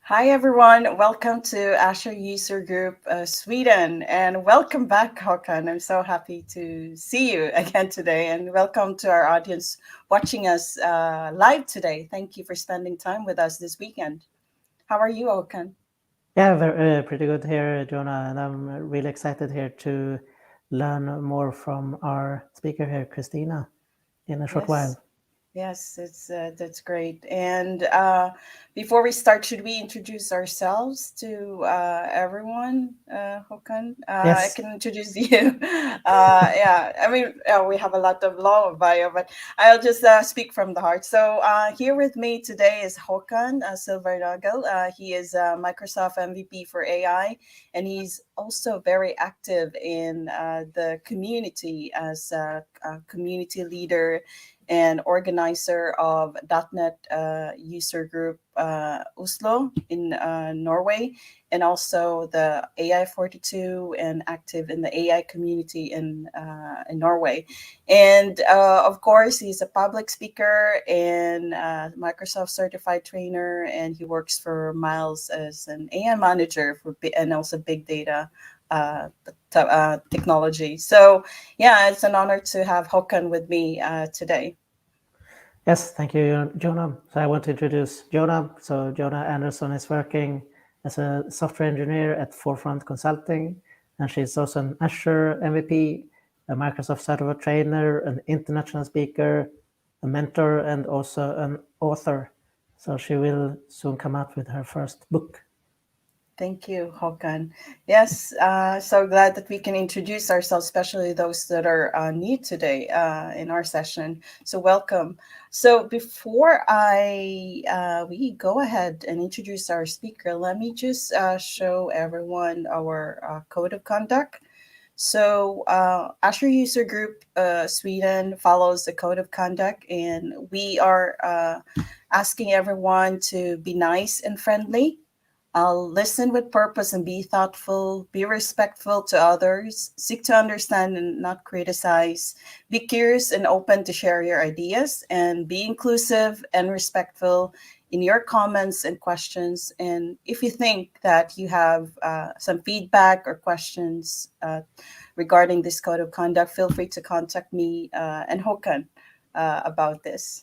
Hi, everyone. Welcome to Azure User Group Sweden. And welcome back, Håkan. I'm so happy to see you again today. And welcome to our audience watching us live today. Thank you for spending time with us this weekend. How are you, Håkan? Yeah, pretty good here, Jonah. And I'm really excited here to learn more from our speaker here, Christina, in a short Yes. while. Yes, it's that's great. And before we start, should we introduce ourselves to everyone, Håkan? I Yes. can introduce you. Yeah, I mean, we have a lot of long bio, but I'll just speak from the heart. So here with me today is Håkan Silvernagel. He is Microsoft MVP for AI, and he's also very active in the community as a community leader and organizer of .NET user group Oslo in Norway, and also the AI 42 and active in the AI community in Norway. And of course, he's a public speaker and Microsoft certified trainer, and he works for Miles as an AI manager and also big data technology. So yeah, it's an honor to have Håkan with me today. Yes, thank you, Jonah. So I want to introduce Jonah. So Jonah Anderson is working as a software engineer at Forefront Consulting, and she's also an Azure MVP, a Microsoft certified trainer, an international speaker, a mentor, and also an author. So she will soon come out with her first book. Thank you, Håkan. Yes, so glad that we can introduce ourselves, especially those that are new today in our session. So welcome. So before we go ahead and introduce our speaker, let me just show everyone our code of conduct. So Azure User Group Sweden follows the code of conduct, and we are asking everyone to be nice and friendly. I'll listen with purpose and be thoughtful, be respectful to others, seek to understand and not criticize, be curious and open to share your ideas, and be inclusive and respectful in your comments and questions. And if you think that you have some feedback or questions regarding this code of conduct, feel free to contact me and Håkan about this.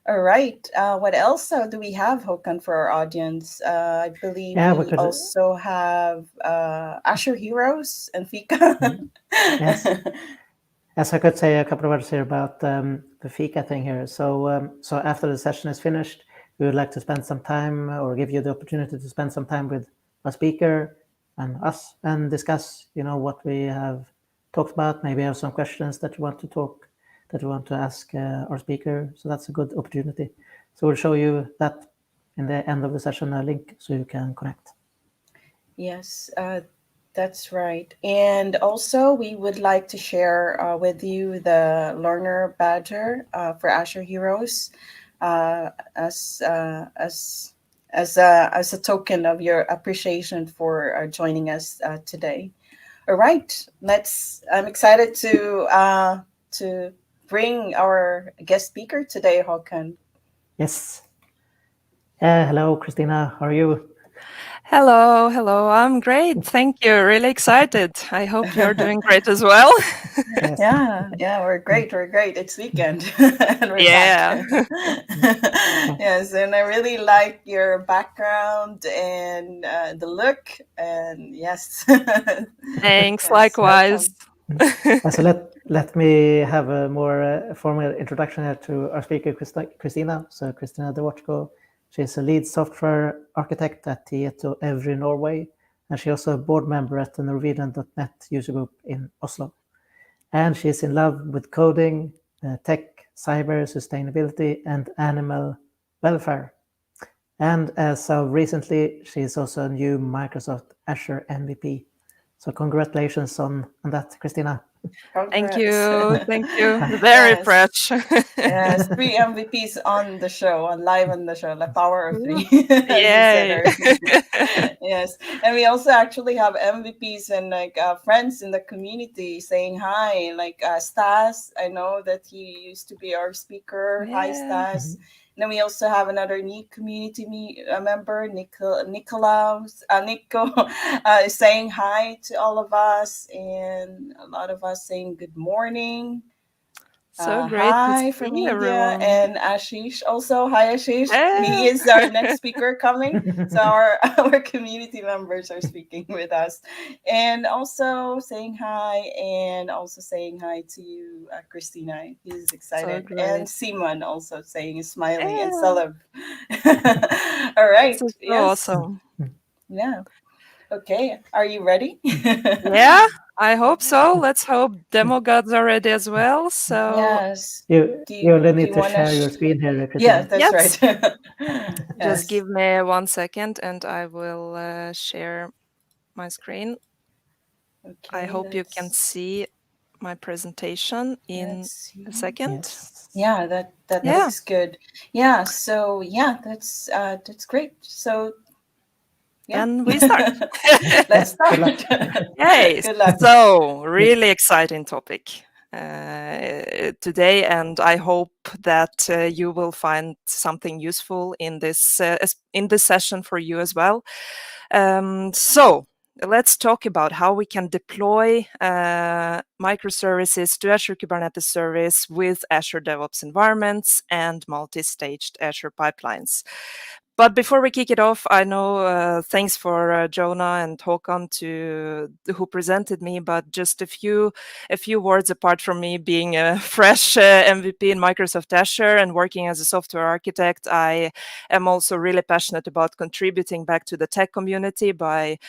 All right. What else do we have, Håkan, for our audience? I believe Yeah, we we could. also have Azure Heroes and Fika. Yes. Yes, I could say a couple of words here about the Fika thing here. So after the session is finished, we would like to spend some time or give you the opportunity to spend some time with our speaker and us and discuss, what we have talked about. Maybe have some questions that you want to ask our speaker. So that's a good opportunity. So we'll show you that in the end of the session, a link so you can connect. Yes, that's right. And also, we would like to share with you the learner badger for Azure Heroes uh, as uh, as as a token of your appreciation for joining us today. All right, let's. I'm excited to bring our guest speaker today, Håkan. Yes. Hello, Christina. How are you? Hello. I'm great. Thank you. Really excited. I hope you're doing great as well. Yes. Yeah, we're great. We're great. It's weekend and we're back. Yeah. Yes, and I really like your background and the look. And yes, Thanks. yes, Likewise. welcome. So let me have a more formal introduction here to our speaker, Christina. So Christina Dvorchko, she's a lead software architect at Tieto Evry Norway, and she's also a board member at the Norwegian.net user group in Oslo. And she's in love with coding, tech, cyber, sustainability, and animal welfare. And as of recently, she's also a new Microsoft Azure MVP. So congratulations on that, Christina. Thank Congrats. you. Thank you. Very Yes. fresh. Yes, three MVPs on the show, on live on the show, the power of three, as you said Yay. earlier. Yes, and we also actually have MVPs and like friends in the community saying hi, like Stas. I know that he used to be our speaker. Hi, Yeah. Stas. then we also have another new community member, Nico, is saying hi to all of us, and a lot of us saying good morning. So great to Hi from see India, everyone. and Ashish also. Hi Ashish. He Yeah. is our next speaker coming. So our community members are speaking with us, and also saying hi, and also saying hi to you, Christina. He's So excited, and great. Simon also saying smiling and Yeah. celeb. All This right. is so Yes. awesome. Yeah. Okay. Are you ready? Yeah, I hope so. Let's hope demo gods are ready as well. So Yes. You Do you you only do need you to want to? share your screen here, Yeah, Christina. that's right. yes, just Yes. give me 1 second and I will share my screen. I Okay, hope you can see my presentation in let's a see. second. Yes. Yeah, that Yeah, looks good. Yeah, so yeah, that's great. So yeah. then we start. Let's Good luck. start. Yay! Good luck. So, really exciting topic today, and I hope that you will find something useful in this session for you as well. So, let's talk about how we can deploy microservices to Azure Kubernetes Service with Azure DevOps Environments and multi-staged Azure Pipelines. But before we kick it off, I know thanks for Jonah and Håkan who presented me, but just a few words apart from me being a fresh MVP in Microsoft Azure and working as a software architect. I am also really passionate about contributing back to the tech community by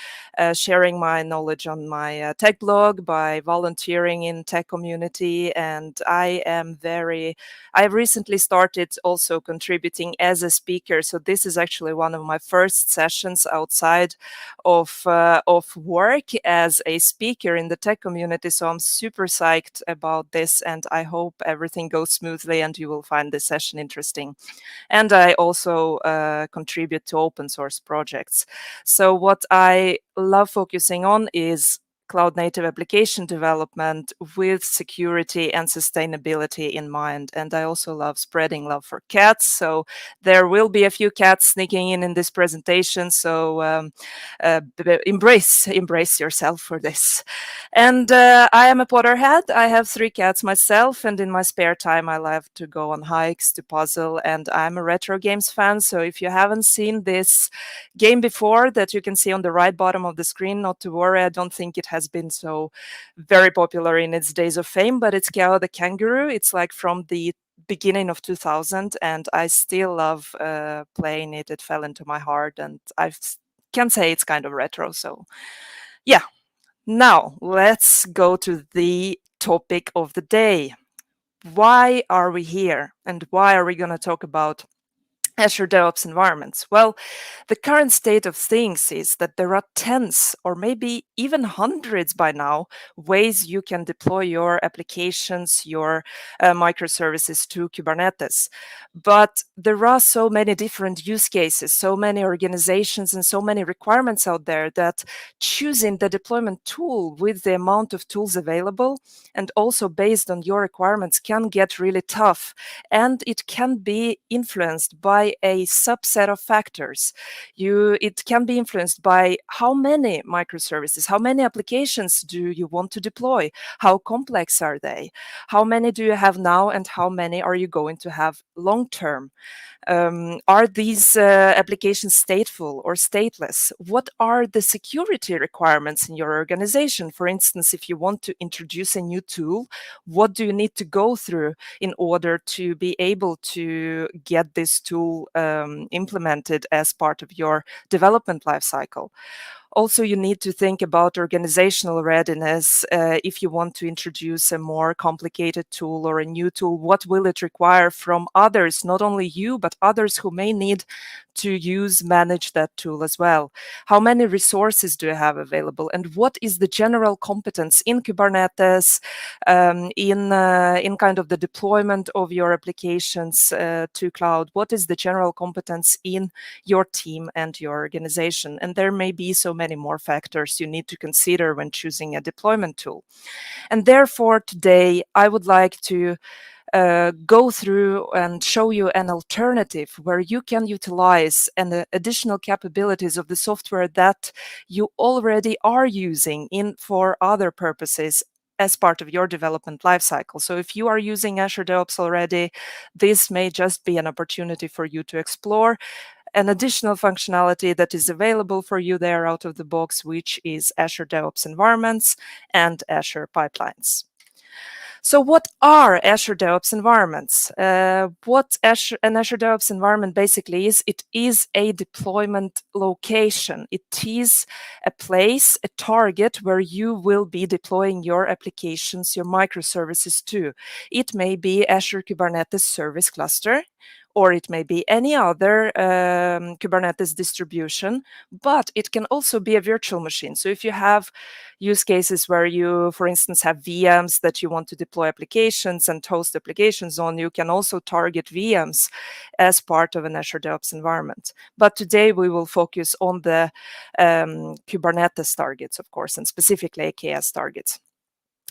sharing my knowledge on my tech blog, by volunteering in tech community, and I recently started also contributing as a speaker. So this is actually one of my first sessions outside of work as a speaker in the tech community. So I'm super psyched about this, and I hope everything goes smoothly and you will find this session interesting. And I also contribute to open source projects. So what I love focusing on is cloud native application development with security and sustainability in mind. And I also love spreading love for cats. So there will be a few cats sneaking in this presentation. So embrace yourself for this. And I am a Potterhead. I have 3 cats myself. And in my spare time, I love to go on hikes, to puzzle. And I'm a retro games fan. So if you haven't seen this game before that you can see on the right bottom of the screen, not to worry, I don't think it has been so very popular in its days of fame, but it's Gao the Kangaroo. It's like from the beginning of 2000, and I still love playing it. It fell into my heart, and I can say it's kind of retro. So yeah, now let's go to the topic of the day. Why are we here, and why are we going to talk about Azure DevOps environments? Well, the current state of things is that there are tens or maybe even hundreds by now ways you can deploy your applications, your microservices to Kubernetes. But there are so many different use cases, so many organizations, and so many requirements out there that choosing the deployment tool with the amount of tools available and also based on your requirements can get really tough. And it can be influenced by a subset of factors. It can be influenced by how many microservices, how many applications do you want to deploy, how complex are they, how many do you have now, and how many are you going to have long term. Are these applications stateful or stateless? What are the security requirements in your organization? For instance, if you want to introduce a new tool, what do you need to go through in order to be able to get this tool implemented as part of your development lifecycle? Also, you need to think about organizational readiness. If you want to introduce a more complicated tool or a new tool, what will it require from others, not only you, but others who may need to manage that tool as well? How many resources do you have available? And what is the general competence in Kubernetes, in kind of the deployment of your applications to cloud? What is the general competence in your team and your organization? And there may be so many more factors you need to consider when choosing a deployment tool. And therefore, today, I would like to go through and show you an alternative where you can utilize the additional capabilities of the software that you already are using for other purposes as part of your development lifecycle. So if you are using Azure DevOps already, this may just be an opportunity for you to explore an additional functionality that is available for you there out of the box, which is Azure DevOps Environments and Azure Pipelines. So what are Azure DevOps environments? What an Azure DevOps environment basically is, it is a deployment location. It is a place, a target where you will be deploying your applications, your microservices to. It may be Azure Kubernetes Service Cluster, or it may be any other Kubernetes distribution, but it can also be a virtual machine. So if you have use cases where you, for instance, have VMs that you want to deploy applications and host applications on, you can also target VMs as part of an Azure DevOps environment. But today we will focus on the Kubernetes targets, of course, and specifically AKS targets.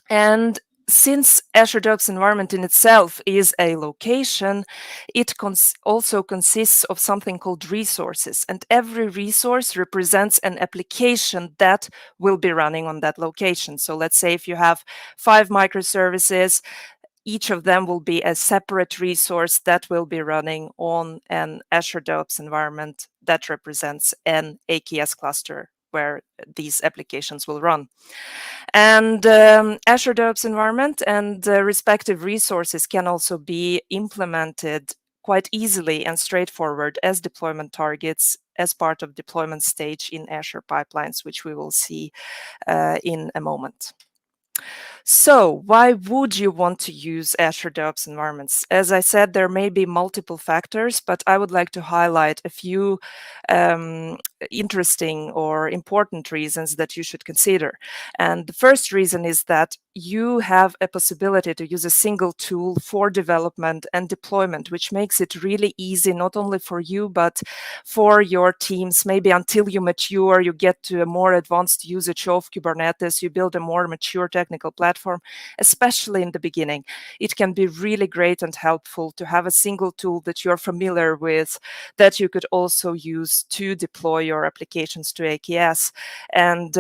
And since Azure DevOps environment in itself is a location, it also consists of something called resources. And every resource represents an application that will be running on that location. So let's say if you have 5 microservices, each of them will be a separate resource that will be running on an Azure DevOps environment that represents an AKS cluster where these applications will run. And Azure DevOps environment and respective resources can also be implemented quite easily and straightforward as deployment targets as part of deployment stage in Azure Pipelines, which we will see in a moment. So why would you want to use Azure DevOps environments? As I said, there may be multiple factors, but I would like to highlight a few interesting or important reasons that you should consider. And the first reason is that you have a possibility to use a single tool for development and deployment, which makes it really easy, not only for you, but for your teams. Maybe until you mature, you get to a more advanced usage of Kubernetes, you build a more mature technical platform, especially in the beginning. It can be really great and helpful to have a single tool that you're familiar with, that you could also use to deploy your applications to AKS. And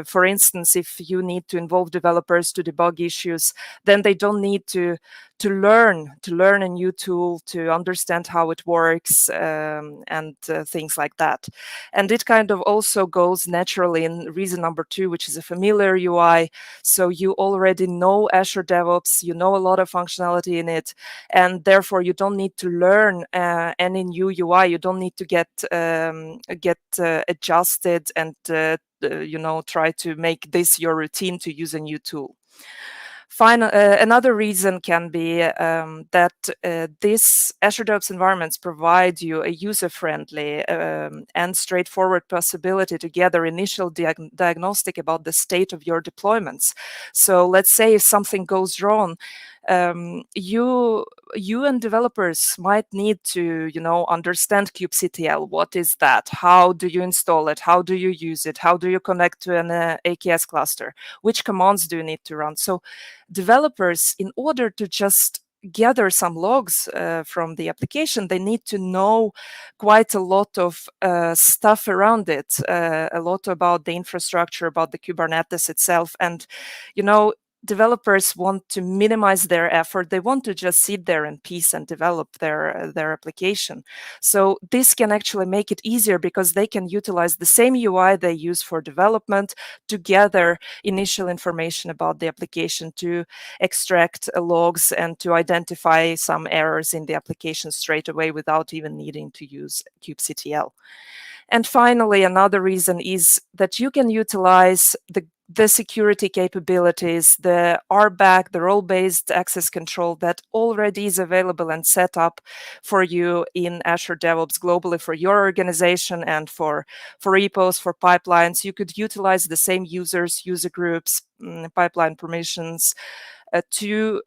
for instance, if you need to involve developers to debug issues, then they don't need to learn a new tool, to understand how it works, and things like that. And it kind of also goes naturally in reason number 2, which is a familiar UI. So you already know Azure DevOps, you know a lot of functionality in it, and therefore you don't need to learn any new UI. You don't need to get adjusted and try to make this your routine to use a new tool. Another reason can be that this Azure DevOps environments provide you a user-friendly and straightforward possibility to gather initial diagnostic about the state of your deployments. So let's say if something goes wrong, you and developers might need to, understand kubectl. What is that? How do you install it? How do you use it? How do you connect to an AKS cluster? Which commands do you need to run? So developers, in order to just gather some logs from the application, they need to know quite a lot of stuff around it, a lot about the infrastructure, about the Kubernetes itself. And, developers want to minimize their effort. They want to just sit there in peace and develop their application. So this can actually make it easier because they can utilize the same UI they use for development to gather initial information about the application, to extract logs and to identify some errors in the application straight away without even needing to use kubectl. And finally, another reason is that you can utilize the security capabilities, the RBAC, the role-based access control that already is available and set up for you in Azure DevOps globally for your organization and for repos, for pipelines. You could utilize the same users, user groups, pipeline permissions to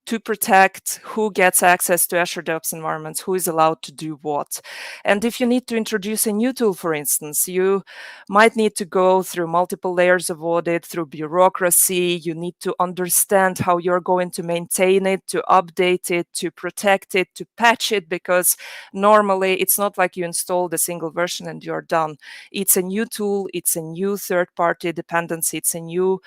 to protect who gets access to Azure DevOps environments, who is allowed to do what. And if you need to introduce a new tool, for instance, you might need to go through multiple layers of audit, through bureaucracy. You need to understand how you're going to maintain it, to update it, to protect it, to patch it, because normally it's not like you installed a single version and you're done. It's a new tool, it's a new third-party dependency, it's a new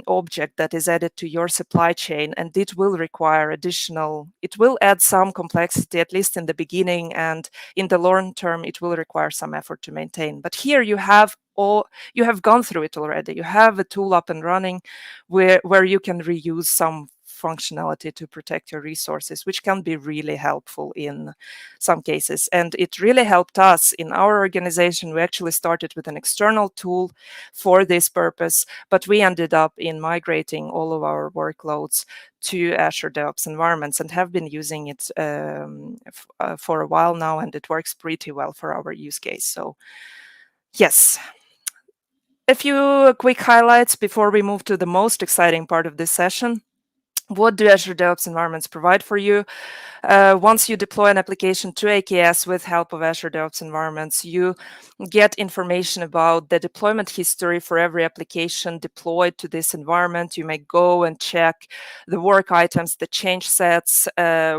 object that is added to your supply chain, and it will require it will add some complexity, at least in the beginning, and in the long term it will require some effort to maintain. But here you have gone through it already. You have a tool up and running where you can reuse some functionality to protect your resources, which can be really helpful in some cases. And it really helped us in our organization. We actually started with an external tool for this purpose, but we ended up in migrating all of our workloads to Azure DevOps environments and have been using it for a while now, and it works pretty well for our use case. So yes. A few quick highlights before we move to the most exciting part of this session. What do Azure DevOps environments provide for you? Once you deploy an application to AKS with help of Azure DevOps environments, you get information about the deployment history for every application deployed to this environment. You may go and check the work items, the change sets,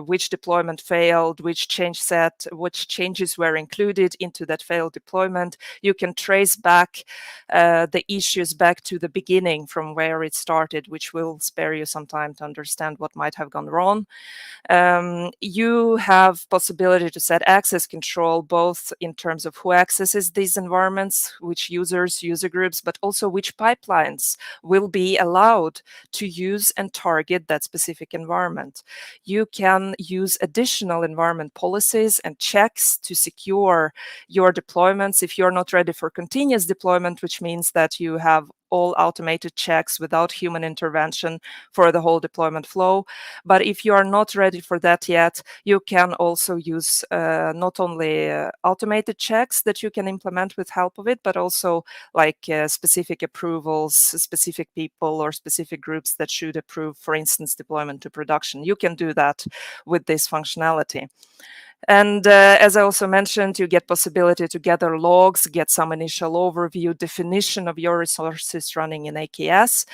which deployment failed, which changes were included into that failed deployment. You can trace back the issues back to the beginning from where it started, which will spare you some time to understand what might have gone wrong. You have possibility to set access control, both in terms of who accesses these environments, which users, user groups, but also which pipelines will be allowed to use and target that specific environment. You can use additional environment policies and checks to secure your deployments if you're not ready for continuous deployment, which means that you have all automated checks without human intervention for the whole deployment flow. But if you are not ready for that yet, you can also use not only automated checks that you can implement with help of it, but also like specific approvals, specific people or specific groups that should approve, for instance, deployment to production. You can do that with this functionality. And as I also mentioned, you get possibility to gather logs, get some initial overview, definition of your resources running in AKS.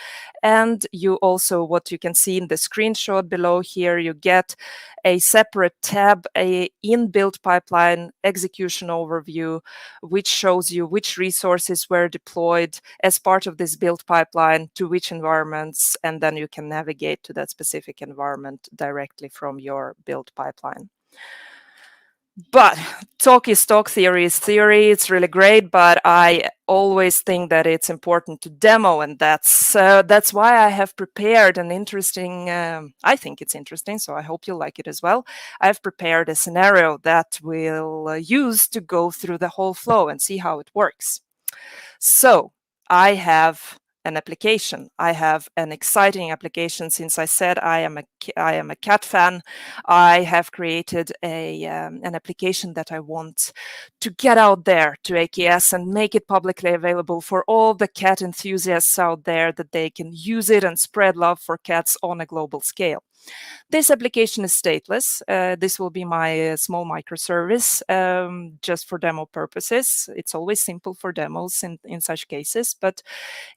And you also, what you can see in the screenshot below here, you get a separate tab, a inbuilt pipeline execution overview, which shows you which resources were deployed as part of this build pipeline to which environments, and then you can navigate to that specific environment directly from your build pipeline. But talk is talk, theory is theory. It's really great, but I always think that it's important to demo, and that's why I have prepared an interesting, I think it's interesting, so I hope you'll like it as well. I've prepared a scenario that we'll use to go through the whole flow and see how it works. So I have an application. I have an exciting application. Since I said I am a cat fan, I have created an application that I want to get out there to AKS and make it publicly available for all the cat enthusiasts out there, that they can use it and spread love for cats on a global scale. This application is stateless. This will be my small microservice just for demo purposes. It's always simple for demos in such cases, but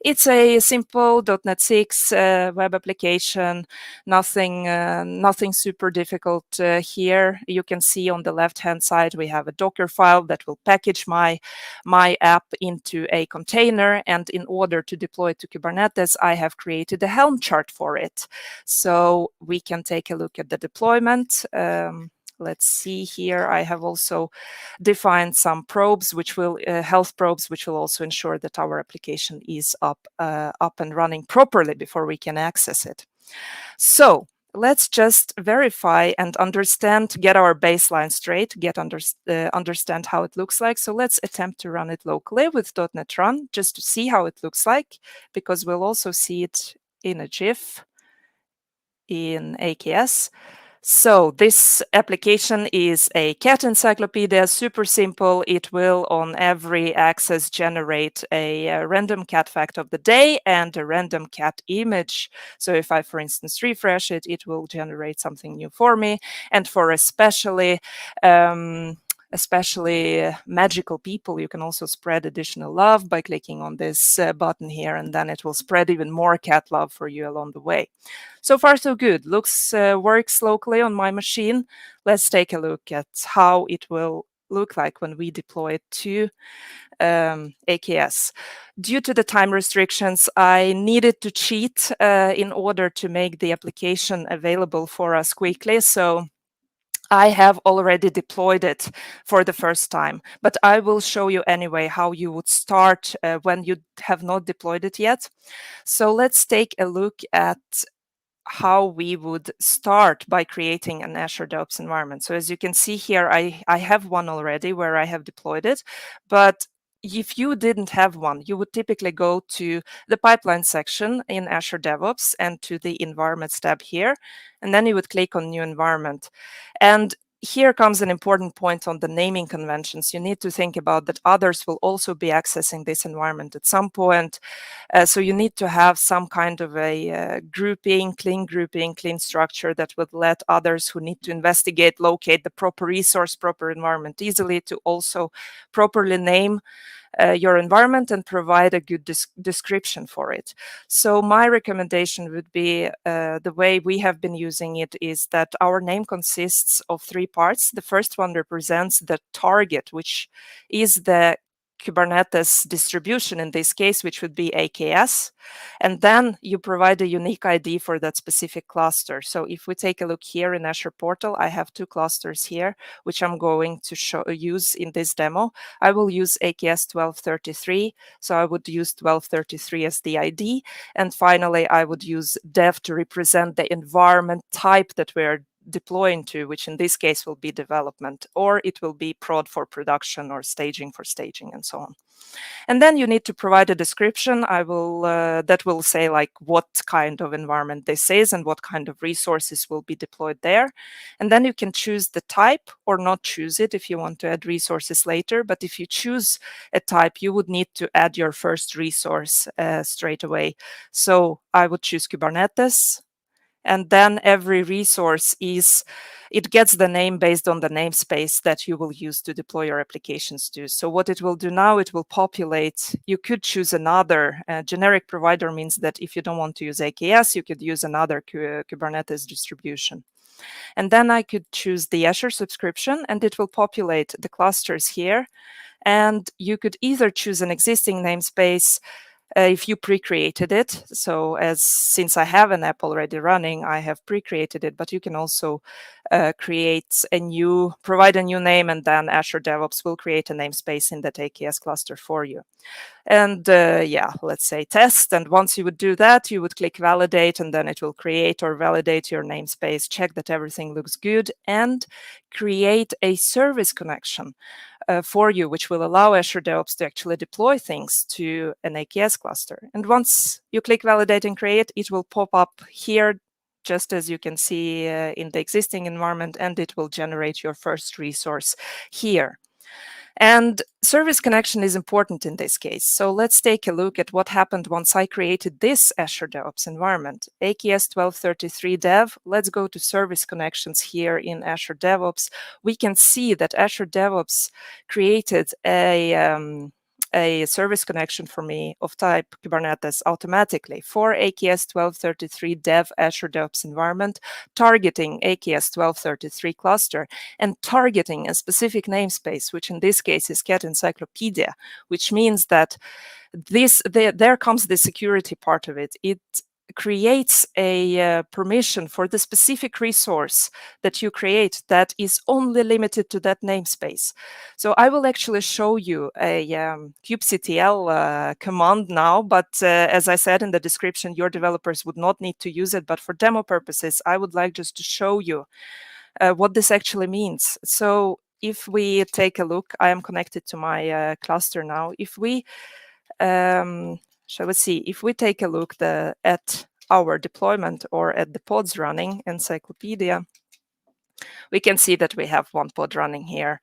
it's a simple .NET 6 web application, nothing super difficult here. You can see on the left-hand side, we have a Docker file that will package my app into a container. And in order to deploy it to Kubernetes, I have created a Helm chart for it. So we can take a look at the deployment. Let's see here. I have also defined some probes, which will health probes, which will also ensure that our application is up and running properly before we can access it. So let's just verify and understand, get our baseline straight, understand how it looks like. So let's attempt to run it locally with .NET Run, just to see how it looks like, because we'll also see it in a GIF in AKS. So this application is a cat encyclopedia, super simple. It will on every access generate a random cat fact of the day and a random cat image. So if I, for instance, refresh it, it will generate something new for me. And for especially magical people, you can also spread additional love by clicking on this button here, and then it will spread even more cat love for you along the way. So far, so good. Works locally on my machine. Let's take a look at how it will look like when we deploy it to AKS. Due to the time restrictions, I needed to cheat in order to make the application available for us quickly. So I have already deployed it for the first time, but I will show you anyway how you would start when you have not deployed it yet. So let's take a look at how we would start by creating an Azure DevOps environment. So as you can see here, I have one already where I have deployed it, but if you didn't have one, you would typically go to the pipeline section in Azure DevOps and to the environments tab here, and then you would click on new environment. And here comes an important point on the naming conventions. You need to think about that others will also be accessing this environment at some point. So you need to have some kind of a grouping, clean structure that would let others who need to investigate, locate the proper resource, proper environment easily to also properly name your environment and provide a good description for it. So my recommendation would be the way we have been using it is that our name consists of 3 parts. The first one represents the target, which is the Kubernetes distribution in this case, which would be AKS. And then you provide a unique ID for that specific cluster. So if we take a look here in Azure Portal, I have 2 clusters here, which I'm going to use in this demo. I will use AKS 1233. So I would use 1233 as the ID. And finally, I would use dev to represent the environment type that we're deploying to, which in this case will be development, or it will be prod for production or staging for staging and so on. And then you need to provide a description. That will say like what kind of environment this is and what kind of resources will be deployed there. And then you can choose the type or not choose it if you want to add resources later. But if you choose a type, you would need to add your first resource straight away. So I would choose Kubernetes. And then every resource gets the name based on the namespace that you will use to deploy your applications to. So what it will do now, it will populate. You could choose another generic provider, means that if you don't want to use AKS, you could use another Kubernetes distribution. And then I could choose the Azure subscription, and it will populate the clusters here. And you could either choose an existing namespace if you pre-created it. So since I have an app already running, I have pre-created it, but you can also provide a new name, and then Azure DevOps will create a namespace in that AKS cluster for you. And let's say test. And once you would do that, you would click validate, and then it will create or validate your namespace, check that everything looks good, and create a service connection for you, which will allow Azure DevOps to actually deploy things to an AKS cluster. And once you click validate and create, it will pop up here, just as you can see in the existing environment, and it will generate your first resource here. And service connection is important in this case. So let's take a look at what happened once I created this Azure DevOps environment. AKS 1233 dev. Let's go to service connections here in Azure DevOps. We can see that Azure DevOps created a service connection for me of type Kubernetes automatically for AKS 1233 dev Azure DevOps environment, targeting AKS 1233 cluster and targeting a specific namespace, which in this case is Cat Encyclopedia, which means that there comes the security part of it. It creates a permission for the specific resource that you create that is only limited to that namespace. So I will actually show you a kubectl command now, but as I said in the description, your developers would not need to use it. But for demo purposes, I would like just to show you what this actually means. So if we take a look, I am connected to my cluster now. If we shall we see, if we take a look at our deployment or at the pods running encyclopedia, We can see that we have one pod running here.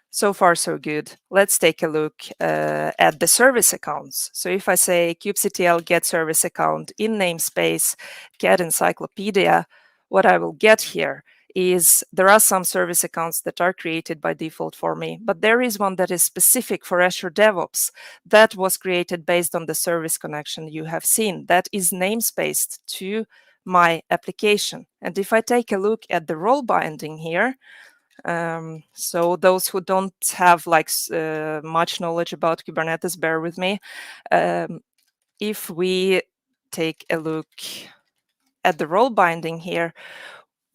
So far, so good. Let's take a look at the service accounts. So if I say kubectl get service account in namespace get encyclopedia, what I will get here is there are some service accounts that are created by default for me, but there is one that is specific for Azure DevOps that was created based on the service connection you have seen. That is namespaced to my application. And if I take a look at the role binding here, so those who don't have much knowledge about Kubernetes, bear with me. If we take a look at the role binding here,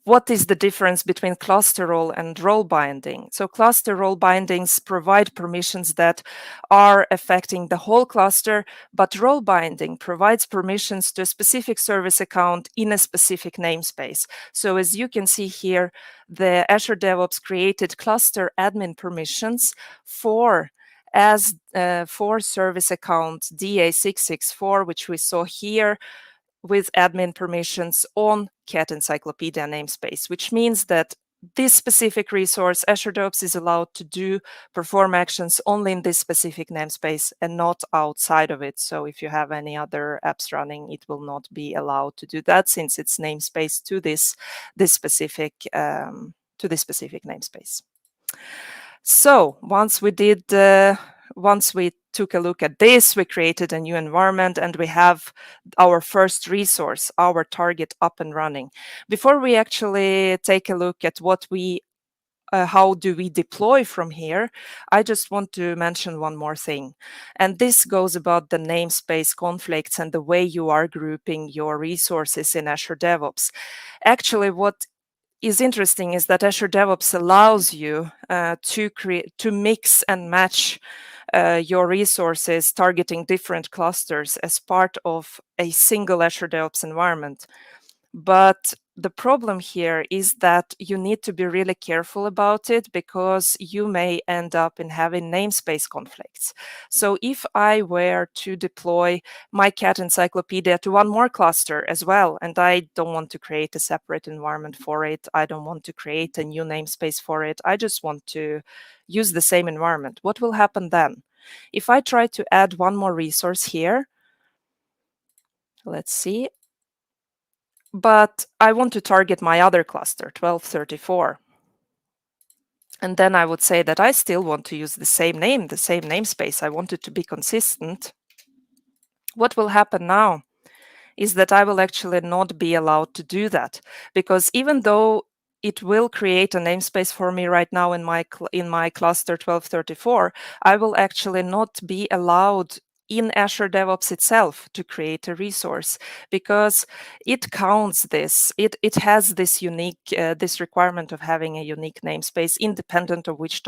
what is the difference between cluster role and role binding? So cluster role bindings provide permissions that are affecting the whole cluster, but role binding provides permissions to a specific service account in a specific namespace. So as you can see here, the Azure DevOps created cluster admin permissions for service account DA664, which we saw here, with admin permissions on Cat Encyclopedia namespace, which means that this specific resource, Azure DevOps, is allowed to perform actions only in this specific namespace and not outside of it. So if you have any other apps running, it will not be allowed to do that since it's namespace to this specific namespace. So once we took a look at this, we created a new environment and we have our first resource, our target, up and running. Before we actually take a look at how do we deploy from here, I just want to mention one more thing. And this goes about the namespace conflicts and the way you are grouping your resources in Azure DevOps. Actually, what is interesting is that Azure DevOps allows you to mix and match your resources targeting different clusters as part of a single Azure DevOps environment. But the problem here is that you need to be really careful about it because you may end up in having namespace conflicts. So if I were to deploy my Cat Encyclopedia to one more cluster as well, and I don't want to create a separate environment for it, I don't want to create a new namespace for it, I just want to use the same environment, what will happen then? If I try to add one more resource here, let's see, but I want to target my other cluster, 1234. And then I would say that I still want to use the same name, the same namespace. I want it to be consistent. What will happen now is that I will actually not be allowed to do that, because even though it will create a namespace for me right now in my cluster 1234, I will actually not be allowed in Azure DevOps itself to create a resource, because it counts this. It has this unique this requirement of having a unique namespace independent of which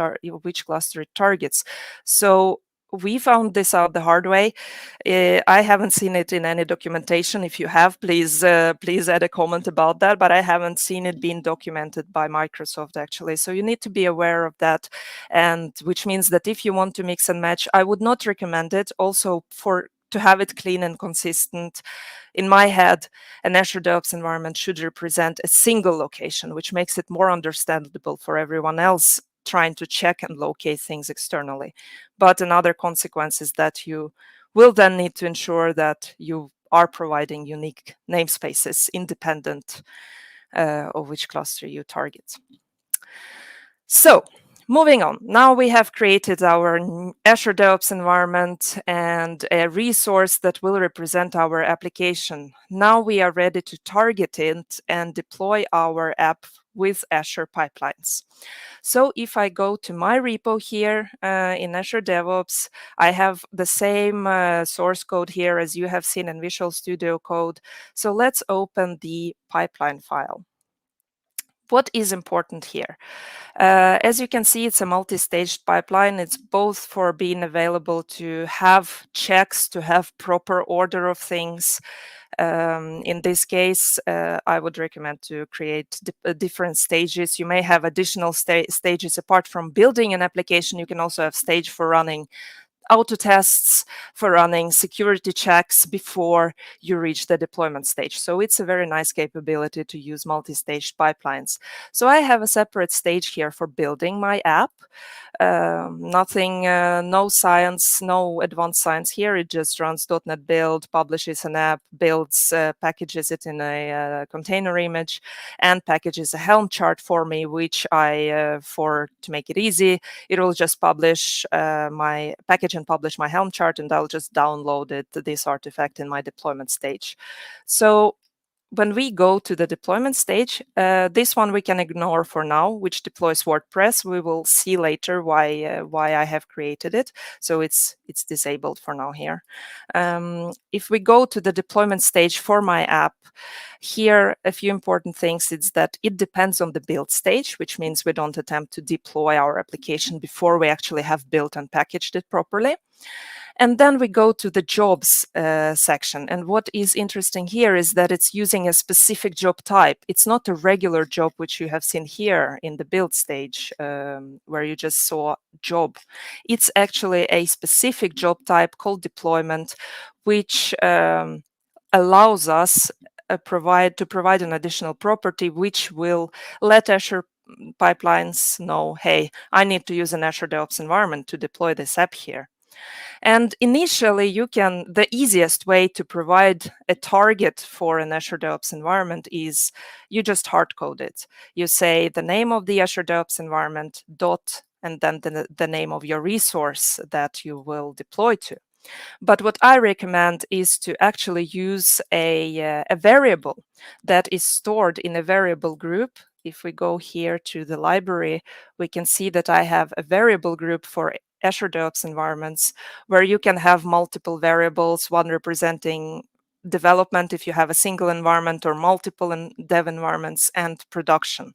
cluster it targets. So we found this out the hard way. I haven't seen it in any documentation. If you have, please add a comment about that. But I haven't seen it being documented by Microsoft, actually. So you need to be aware of that, and which means that if you want to mix and match, I would not recommend it. Also, to have it clean and consistent, in my head, an Azure DevOps environment should represent a single location, which makes it more understandable for everyone else trying to check and locate things externally. But another consequence is that you will then need to ensure that you are providing unique namespaces independent of which cluster you target. So moving on, now we have created our Azure DevOps environment and a resource that will represent our application. Now we are ready to target it and deploy our app with Azure Pipelines. So if I go to my repo here in Azure DevOps, I have the same source code here as you have seen in Visual Studio Code. So let's open the pipeline file. What is important here? As you can see, it's a multi-staged pipeline. It's both for being available to have checks, to have proper order of things. In this case, I would recommend to create different stages. You may have additional stages apart from building an application. You can also have stage for running auto tests, for running security checks before you reach the deployment stage. So it's a very nice capability to use multi-staged pipelines. So I have a separate stage here for building my app. Nothing, no science, no advanced science here. It just runs .NET Build, publishes an app, builds, packages it in a container image, and packages a Helm chart for me, which I, to make it easy, it will just publish my package and publish my Helm chart, and I'll just download it, this artifact, in my deployment stage. So when we go to the deployment stage, this one we can ignore for now, which deploys WordPress. We will see later why I have created it. So it's disabled for now here. If we go to the deployment stage for my app, here a few important things is that it depends on the build stage, which means we don't attempt to deploy our application before we actually have built and packaged it properly. And then we go to the jobs section. And what is interesting here is that it's using a specific job type. It's not a regular job, which you have seen here in the build stage, where you just saw job. It's actually a specific job type called deployment, which allows us to provide an additional property, which will let Azure Pipelines know, hey, I need to use an Azure DevOps environment to deploy this app here. And initially, the easiest way to provide a target for an Azure DevOps environment is you just hard code it. You say the name of the Azure DevOps environment, and then the name of your resource that you will deploy to. But what I recommend is to actually use a variable that is stored in a variable group. If we go here to the library, we can see that I have a variable group for Azure DevOps environments, where you can have multiple variables, one representing development if you have a single environment, or multiple dev environments, and production.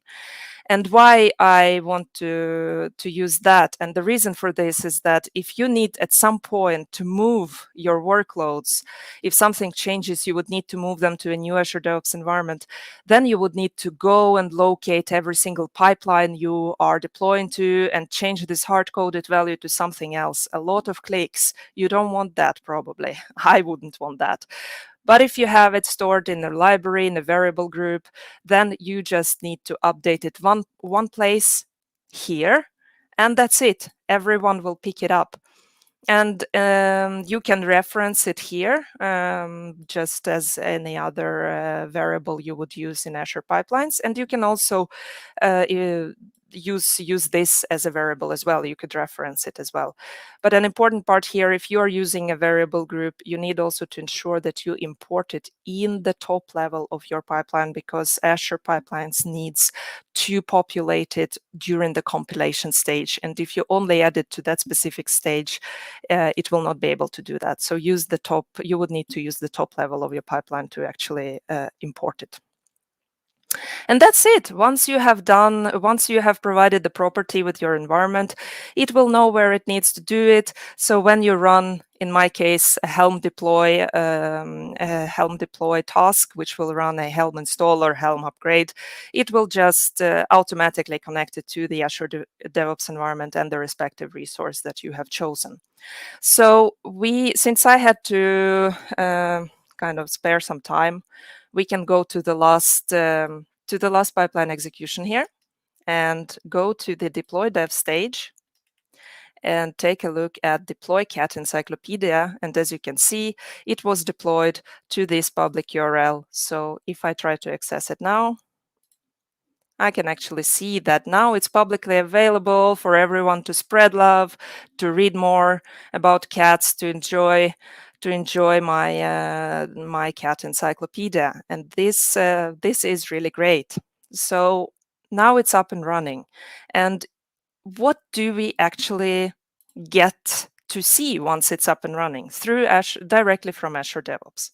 And why I want to use that, and the reason for this is that if you need at some point to move your workloads, if something changes, you would need to move them to a new Azure DevOps environment, then you would need to go and locate every single pipeline you are deploying to and change this hard-coded value to something else. A lot of clicks. You don't want that, probably. I wouldn't want that. But if you have it stored in a library, in a variable group, then you just need to update it one place here, and that's it. Everyone will pick it up. And you can reference it here, just as any other variable you would use in Azure Pipelines. And you can also use this as a variable as well. You could reference it as well. But an important part here, if you are using a variable group, you need also to ensure that you import it in the top level of your pipeline, because Azure Pipelines needs to populate it during the compilation stage. And if you only add it to that specific stage, it will not be able to do that. So you would need to use the top level of your pipeline to actually import it. And that's it. Once you have provided the property with your environment, it will know where it needs to do it. So when you run, in my case, a Helm deploy task, which will run a Helm install or Helm upgrade, it will just automatically connect it to the Azure DevOps environment and the respective resource that you have chosen. So since I had to kind of spare some time, we can go to the last pipeline execution here and go to the deploy dev stage and take a look at deploy cat encyclopedia. And as you can see, it was deployed to this public URL. So if I try to access it now, I can actually see that now it's publicly available for everyone to spread love, to read more about cats, to enjoy my cat encyclopedia. And this is really great. So now it's up and running. And what do we actually get to see once it's up and running? Through Azure, directly from Azure DevOps.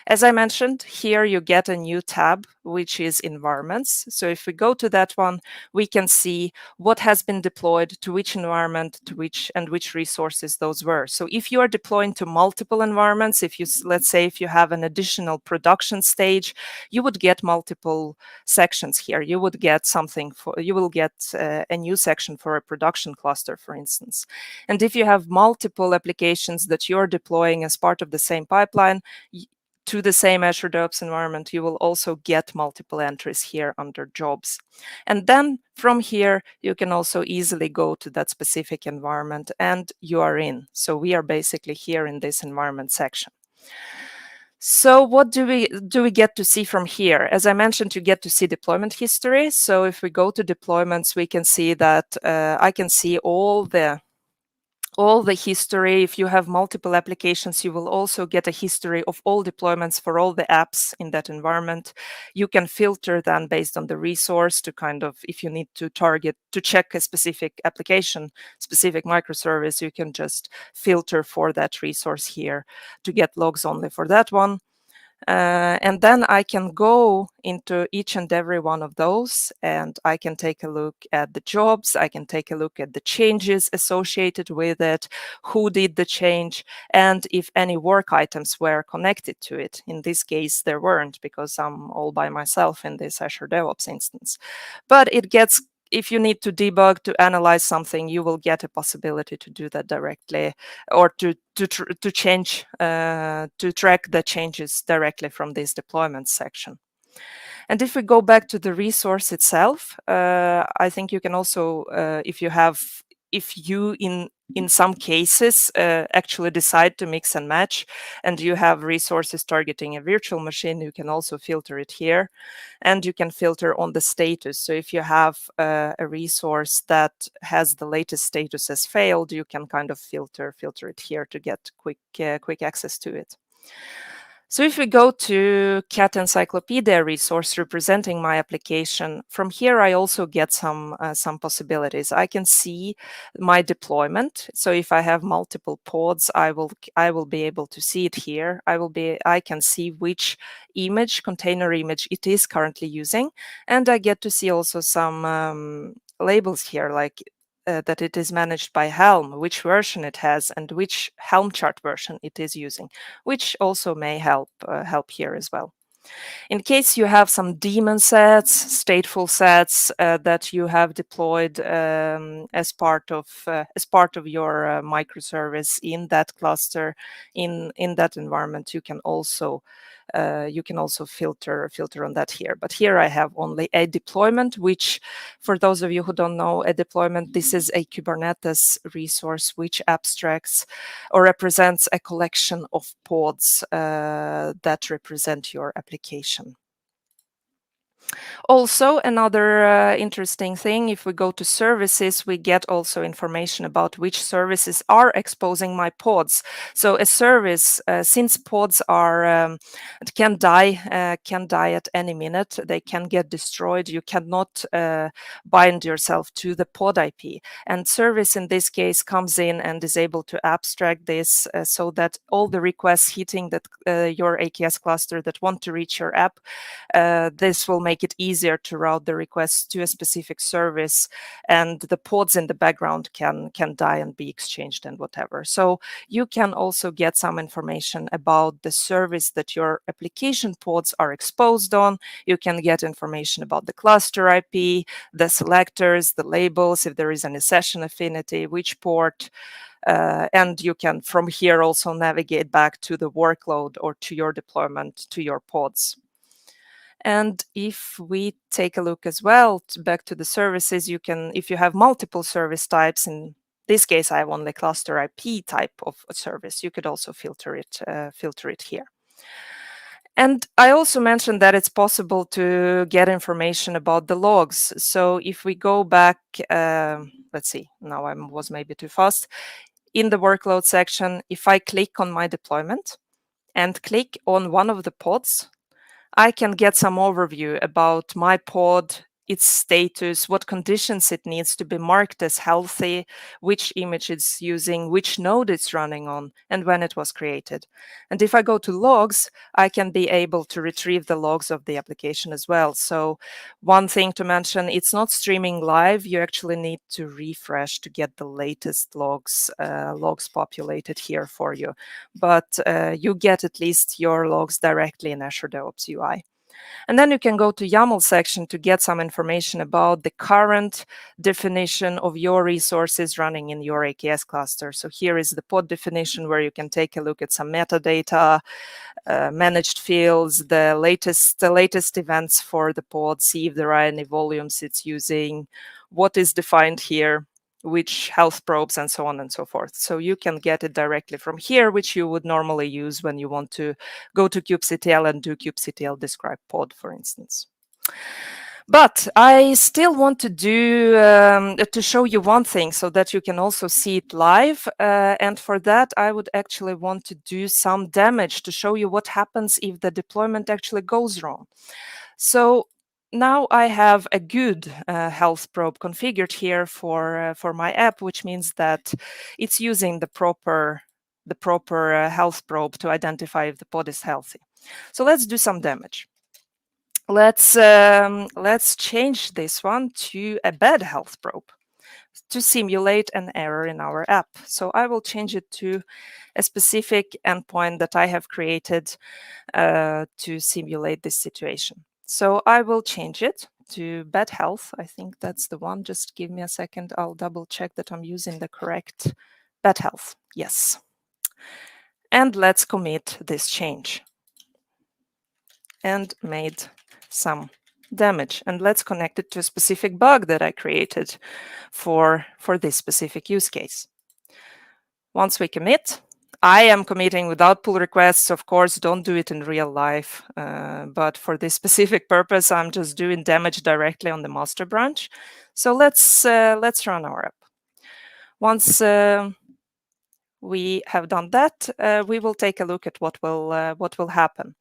As I mentioned, here you get a new tab which is environments. So if we go to that one, we can see what has been deployed to which environment, to which resources those were. So if you are deploying to multiple environments, if you, let's say, if you have an additional production stage, you would get multiple sections here. You would get something for, you will get a new section for a production cluster, for instance. And if you have multiple applications that you're deploying as part of the same pipeline to the same Azure DevOps environment, you will also get multiple entries here under jobs. And then from here, you can also easily go to that specific environment and you are in. So we are basically here in this environment section. So what do we get to see from here? As I mentioned, you get to see deployment history. So if we go to deployments, we can see that I can see all the history. If you have multiple applications, you will also get a history of all deployments for all the apps in that environment. You can filter then based on the resource to kind of, if you need to target, to check a specific application, specific microservice, you can just filter for that resource here to get logs only for that one. And then I can go into each and every one of those and I can take a look at the jobs. I can take a look at the changes associated with it, who did the change, and if any work items were connected to it. In this case, there weren't because I'm all by myself in this Azure DevOps instance. But it gets, if you need to debug, to analyze something, you will get a possibility to do that directly, or to change, to track the changes directly from this deployment section. And if we go back to the resource itself, I think you can also, if you in some cases actually decide to mix and match, and you have resources targeting a virtual machine, you can also filter it here, and you can filter on the status. So if you have a resource that has the latest status as failed, you can kind of filter it here to get quick access to it. So if we go to Cat Encyclopedia resource representing my application, from here I also get some possibilities. I can see my deployment. So if I have multiple pods, I will be able to see it here. I can see which container image it is currently using, and I get to see also some labels here, like that it is managed by Helm, which version it has, and which Helm chart version it is using, which also may help here as well. In case you have some daemon sets, stateful sets that you have deployed as part of your microservice in that cluster, in that environment, you can also filter on that here. But here I have only a deployment, which, for those of you who don't know, a deployment, this is a Kubernetes resource which abstracts or represents a collection of pods that represent your application. Also, another interesting thing, if we go to services, we get also information about which services are exposing my pods. So a service, since pods are can die at any minute, they can get destroyed. You cannot bind yourself to the pod IP. And service in this case comes in and is able to abstract this so that all the requests hitting that your AKS cluster that want to reach your app, this will make it easier to route the requests to a specific service, and the pods in the background can die and be exchanged and whatever. So you can also get some information about the service that your application pods are exposed on. You can get information about the cluster IP, the selectors, the labels, if there is any session affinity, which port, and you can from here also navigate back to the workload or to your deployment, to your pods. And if we take a look as well back to the services, you can, if you have multiple service types, in this case I have only cluster IP type of a service, you could also filter it here. And I also mentioned that it's possible to get information about the logs. So if we go back, let's see, now I was maybe too fast. In the workload section, if I click on my deployment and click on one of the pods, I can get some overview about my pod its status, what conditions it needs to be marked as healthy, which image it's using, which node it's running on, and when it was created. And if I go to logs, I can be able to retrieve the logs of the application as well. So one thing to mention, it's not streaming live. You actually need to refresh to get the latest logs populated here for you. But you get at least your logs directly in Azure DevOps UI. And then you can go to YAML section to get some information about the current definition of your resources running in your AKS cluster. So here is the pod definition where you can take a look at some metadata, managed fields, the latest events for the pod, see if there are any volumes it's using, what is defined here, which health probes, and so on and so forth. So you can get it directly from here, which you would normally use when you want to go to kubectl and do kubectl describe pod, for instance. But I still want to do to show you one thing so that you can also see it live. And for that, I would actually want to do some damage to show you what happens if the deployment actually goes wrong. So now I have a good health probe configured here for my app, which means that it's using the proper health probe to identify if the pod is healthy. So let's do some damage. Let's change this one to a bad health probe to simulate an error in our app. So I will change it to a specific endpoint that I have created to simulate this situation. So I will change it to bad health. I think that's the one. Just give me a second. I'll double check that I'm using the correct bad health. Yes. And let's commit this change. And made some damage. And let's connect it to a specific bug that I created for this specific use case. Once we commit, I am committing without pull requests. Of course, don't do it in real life. But for this specific purpose, I'm just doing damage directly on the master branch. So let's run our app. Once we have done that, we will take a look at what will happen.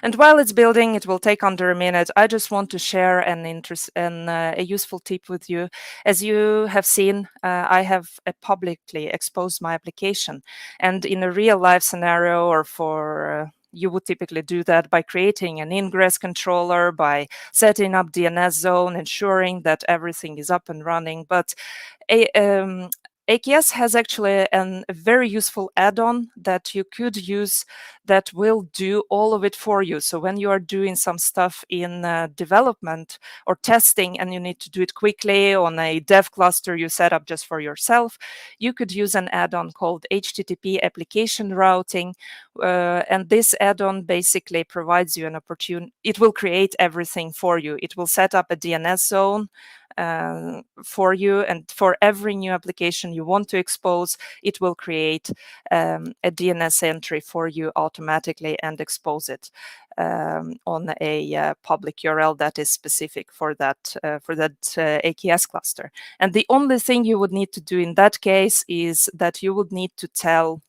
And while it's building, it will take under a minute. I just want to share a useful tip with you. As you have seen, I have publicly exposed my application. And in a real life scenario, or for you would typically do that by creating an ingress controller, by setting up DNS zone, ensuring that everything is up and running. But AKS has actually a very useful add-on that you could use that will do all of it for you. So when you are doing some stuff in development or testing and you need to do it quickly on a dev cluster you set up just for yourself, you could use an add-on called HTTP application routing. And this add-on basically provides you an opportunity. It will create everything for you. It will set up a DNS zone for you, and for every new application you want to expose, it will create a DNS entry for you automatically and expose it on a public URL that is specific for that AKS cluster. And the only thing you would need to do in that case is that you would need to tell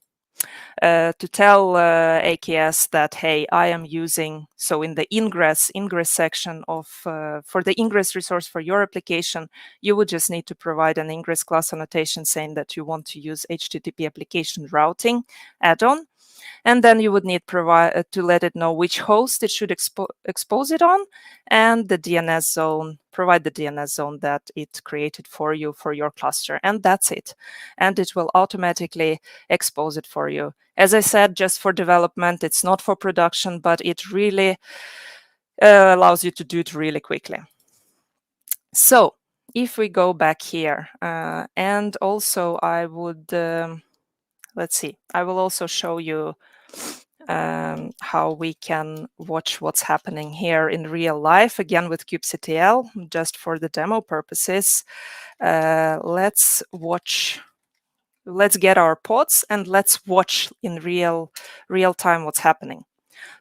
AKS that, hey, I am using, so in the ingress section of, for the ingress resource for your application, you would just need to provide an ingress class annotation saying that you want to use HTTP application routing add-on. And then you would need to let it know which host it should expose it on, and the DNS zone, provide the DNS zone that it created for you for your cluster. And that's it. And it will automatically expose it for you. As I said, just for development, it's not for production, but it really allows you to do it really quickly. So if we go back here, and also I would, let's see, I will also show you how we can watch what's happening here in real life, again with kubectl, just for the demo purposes. Let's get our pods and let's watch in real time what's happening.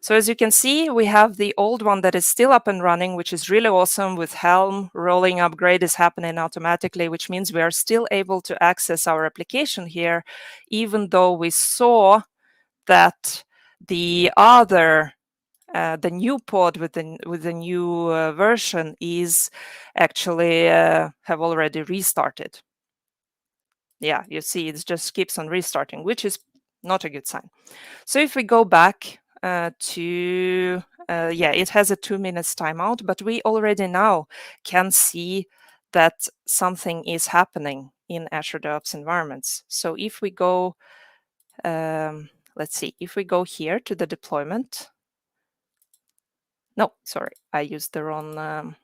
So as you can see, we have the old one that is still up and running, which is really awesome. With Helm, rolling upgrade is happening automatically, which means we are still able to access our application here, even though we saw that the other the new pod with the new version is actually have already restarted. Yeah, you see, it just keeps on restarting, which is not a good sign. So if we go back to, yeah, it has a 2 minutes timeout, but we already now can see that something is happening in Azure DevOps environments. So if we go, let's see, if we go here to the deployment, no, sorry, I used the wrong,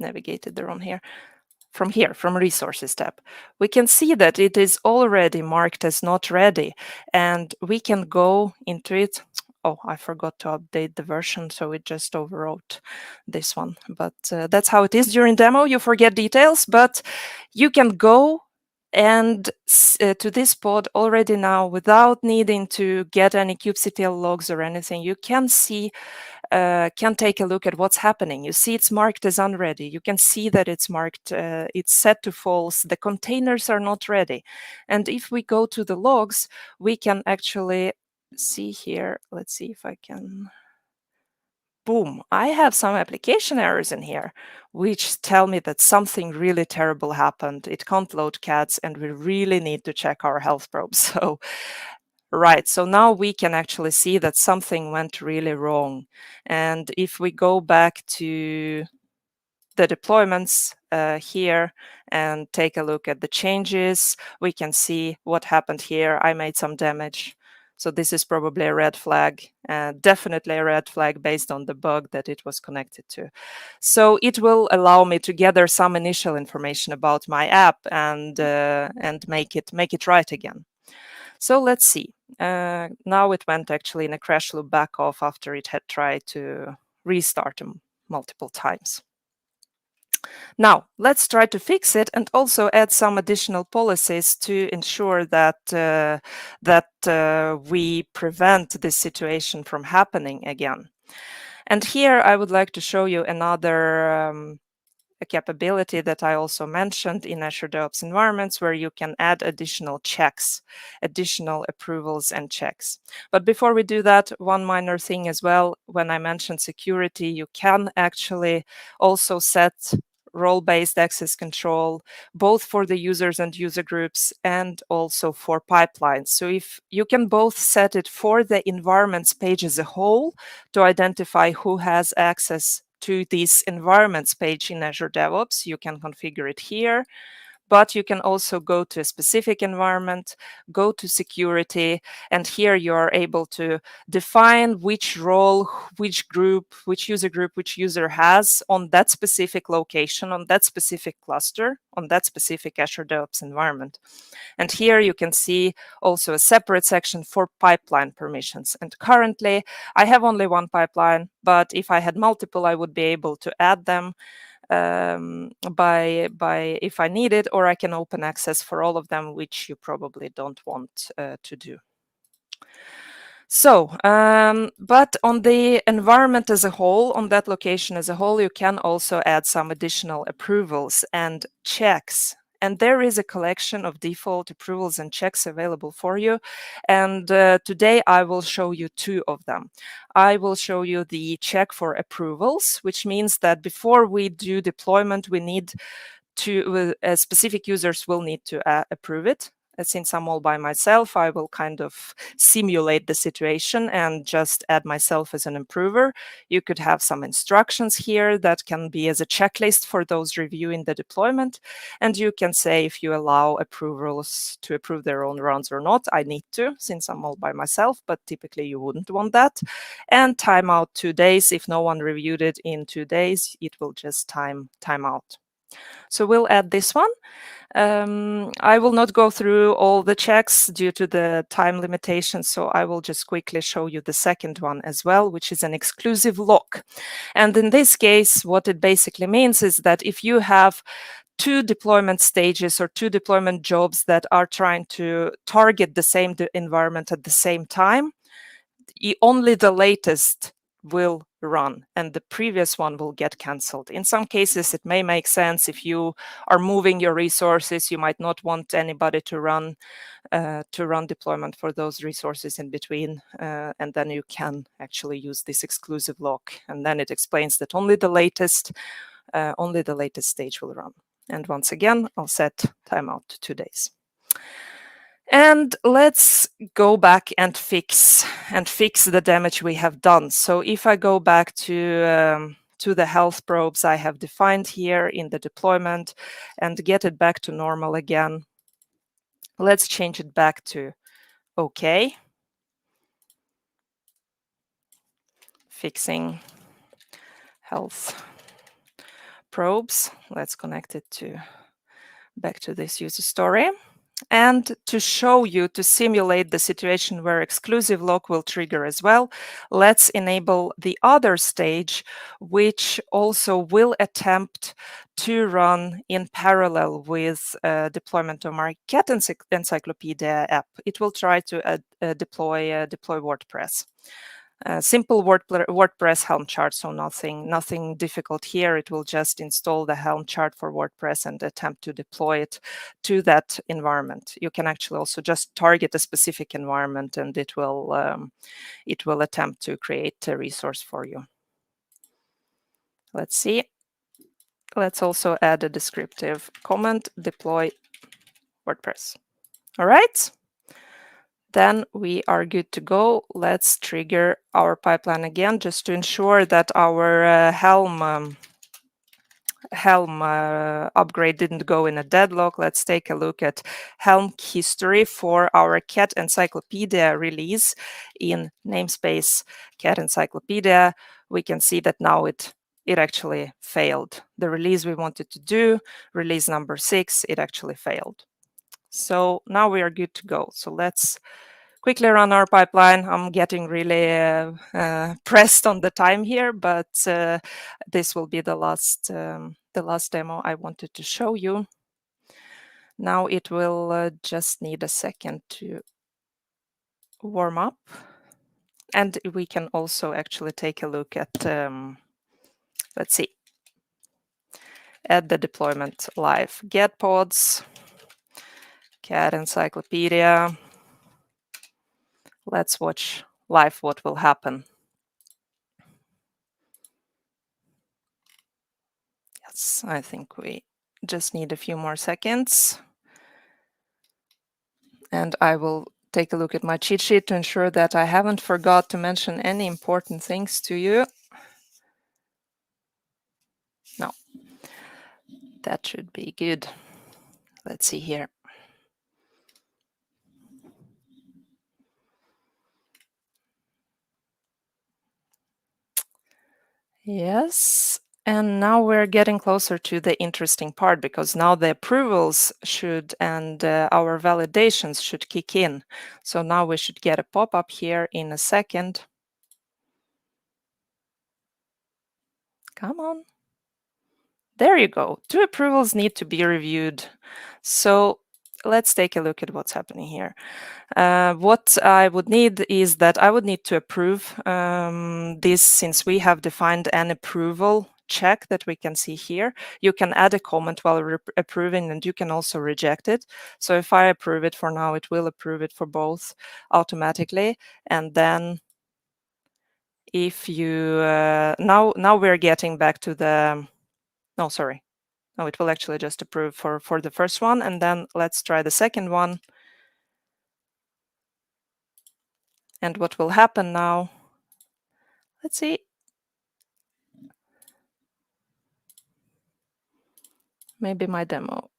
navigated the wrong here. From here, from Resources tab, we can see that it is already marked as not ready, and we can go into it. Oh, I forgot to update the version, so it just overwrote this one. But that's how it is during demo. You forget details, but you can go and to this pod already now without needing to get any kubectl logs or anything. You can see can take a look at what's happening. You see it's marked as unready. You can see that it's marked, it's set to false. The containers are not ready. And if we go to the logs, we can actually see here, let's see if I can, boom, I have some application errors in here, which tell me that something really terrible happened. It can't load cats and we really need to check our health probe. So right, so now we can actually see that something went really wrong. And if we go back to the deployments here and take a look at the changes, we can see what happened here. I made some damage. So this is probably a red flag, definitely a red flag based on the bug that it was connected to. So it will allow me to gather some initial information about my app and make it right again. So let's see. Now it went actually in a crash loop back off after it had tried to restart multiple times. Now, let's try to fix it and also add some additional policies to ensure that, we prevent this situation from happening again. And here I would like to show you another a capability that I also mentioned in Azure DevOps Environments, where you can add additional checks, additional approvals and checks. But before we do that, one minor thing as well, when I mentioned security, you can actually also set role-based access control, both for the users and user groups and also for pipelines. So if you can both set it for the environments page as a whole to identify who has access to this environments page in Azure DevOps, you can configure it here. But you can also go to a specific environment, go to security, and here you are able to define which role, which group, which user has on that specific location, on that specific cluster, on that specific Azure DevOps environment. And here you can see also a separate section for pipeline permissions. And currently I have only one pipeline, but if I had multiple, I would be able to add them by if I need it, or I can open access for all of them, which you probably don't want to do. So, but on the environment as a whole, on that location as a whole, you can also add some additional approvals and checks. And there is a collection of default approvals and checks available for you. And today I will show you two of them. I will show you the check for approvals, which means that before we do deployment, we need to, specific users will need to approve it. Since I'm all by myself, I will kind of simulate the situation and just add myself as an approver. You could have some instructions here that can be as a checklist for those reviewing the deployment. And you can say if you allow approvals to approve their own runs or not. I need to, since I'm all by myself, but typically you wouldn't want that. And timeout 2 days. If no one reviewed it in 2 days, it will just time out. So we'll add this one. I will not go through all the checks due to the time limitations, so I will just quickly show you the second one as well, which is an exclusive lock. And in this case, what it basically means is that if you have two deployment stages or two deployment jobs that are trying to target the same environment at the same time, only the latest will run and the previous one will get cancelled. In some cases, it may make sense if you are moving your resources, you might not want anybody to run deployment for those resources in between, and then you can actually use this exclusive lock, and then it explains that only the latest stage will run. And once again, I'll set timeout to 2 days. And let's go back and fix the damage we have done. So if I go back to the health probes I have defined here in the deployment and get it back to normal again, let's change it back to OK. Fixing health probes. Let's connect it back to this user story. And to show you, to simulate the situation where exclusive lock will trigger as well, let's enable the other stage, which also will attempt to run in parallel with deployment of our cat encyclopedia app. It will try to deploy WordPress. Simple WordPress Helm chart, so nothing difficult here. It will just install the Helm chart for WordPress and attempt to deploy it to that environment. You can actually also just target a specific environment, and it will attempt to create a resource for you. Let's see. Let's also add a descriptive comment: deploy WordPress. All right. Then we are good to go. Let's trigger our pipeline again just to ensure that our Helm upgrade didn't go in a deadlock. Let's take a look at Helm history for our cat encyclopedia release in namespace cat encyclopedia. We can see that now it actually failed. The release we wanted to do, release number 6, it actually failed. So now we are good to go. So let's quickly run our pipeline. I'm getting really pressed on the time here, but this will be the last demo I wanted to show you. Now it will just need a second to warm up. And we can also actually take a look at, let's see, add the deployment live. Get pods, cat encyclopedia. Let's watch live what will happen. Yes, I think we just need a few more seconds. And I will take a look at my cheat sheet to ensure that I haven't forgot to mention any important things to you. No, that should be good. Let's see here. Yes, and now we're getting closer to the interesting part, because now the approvals should and our validations should kick in. So now we should get a pop-up here in a second. Come on. There you go. 2 approvals need to be reviewed. So let's take a look at what's happening here. What I would need is that I would need to approve this, since we have defined an approval check that we can see here. You can add a comment while approving, and you can also reject it. So if I approve it for now, it will approve it for both automatically. And then if you now we're getting back to the no, sorry. No, it will actually just approve for the first one. And then let's try the second one. And what will happen now? Let's see. Maybe my demo.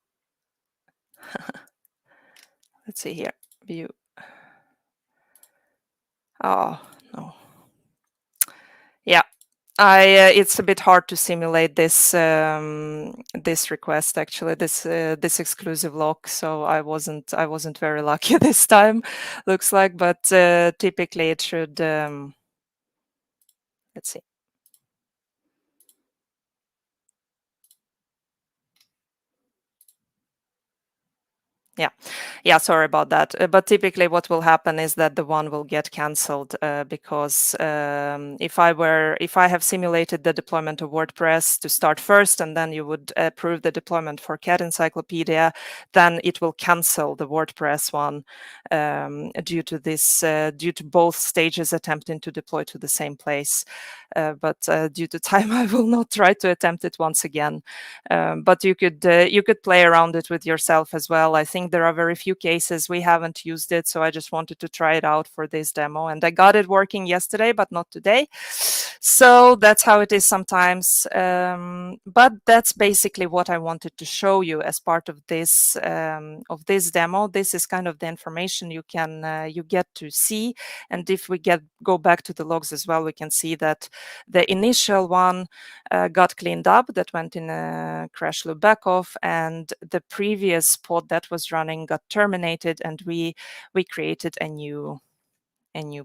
Let's see here. View. Oh, no. Yeah. It's a bit hard to simulate this this request, actually, this exclusive lock. So I wasn't very lucky this time, looks like. But typically it should. Let's see. Yeah, sorry about that. But typically what will happen is that the one will get canceled because if I have simulated the deployment of WordPress to start first, and then you would approve the deployment for Cat Encyclopedia, then it will cancel the WordPress one due to both stages attempting to deploy to the same place. But due to time, I will not try to attempt it once again. But you could play around it with yourself as well. I think there are very few cases we haven't used it, so I just wanted to try it out for this demo, and I got it working yesterday, but not today. So that's how it is sometimes. But that's basically what I wanted to show you as part of this demo. This is kind of the information you get to see, and if we go back to the logs as well, we can see that the initial one got cleaned up, that went in a crash loop backoff, and the previous pod that was running got terminated, and we created a new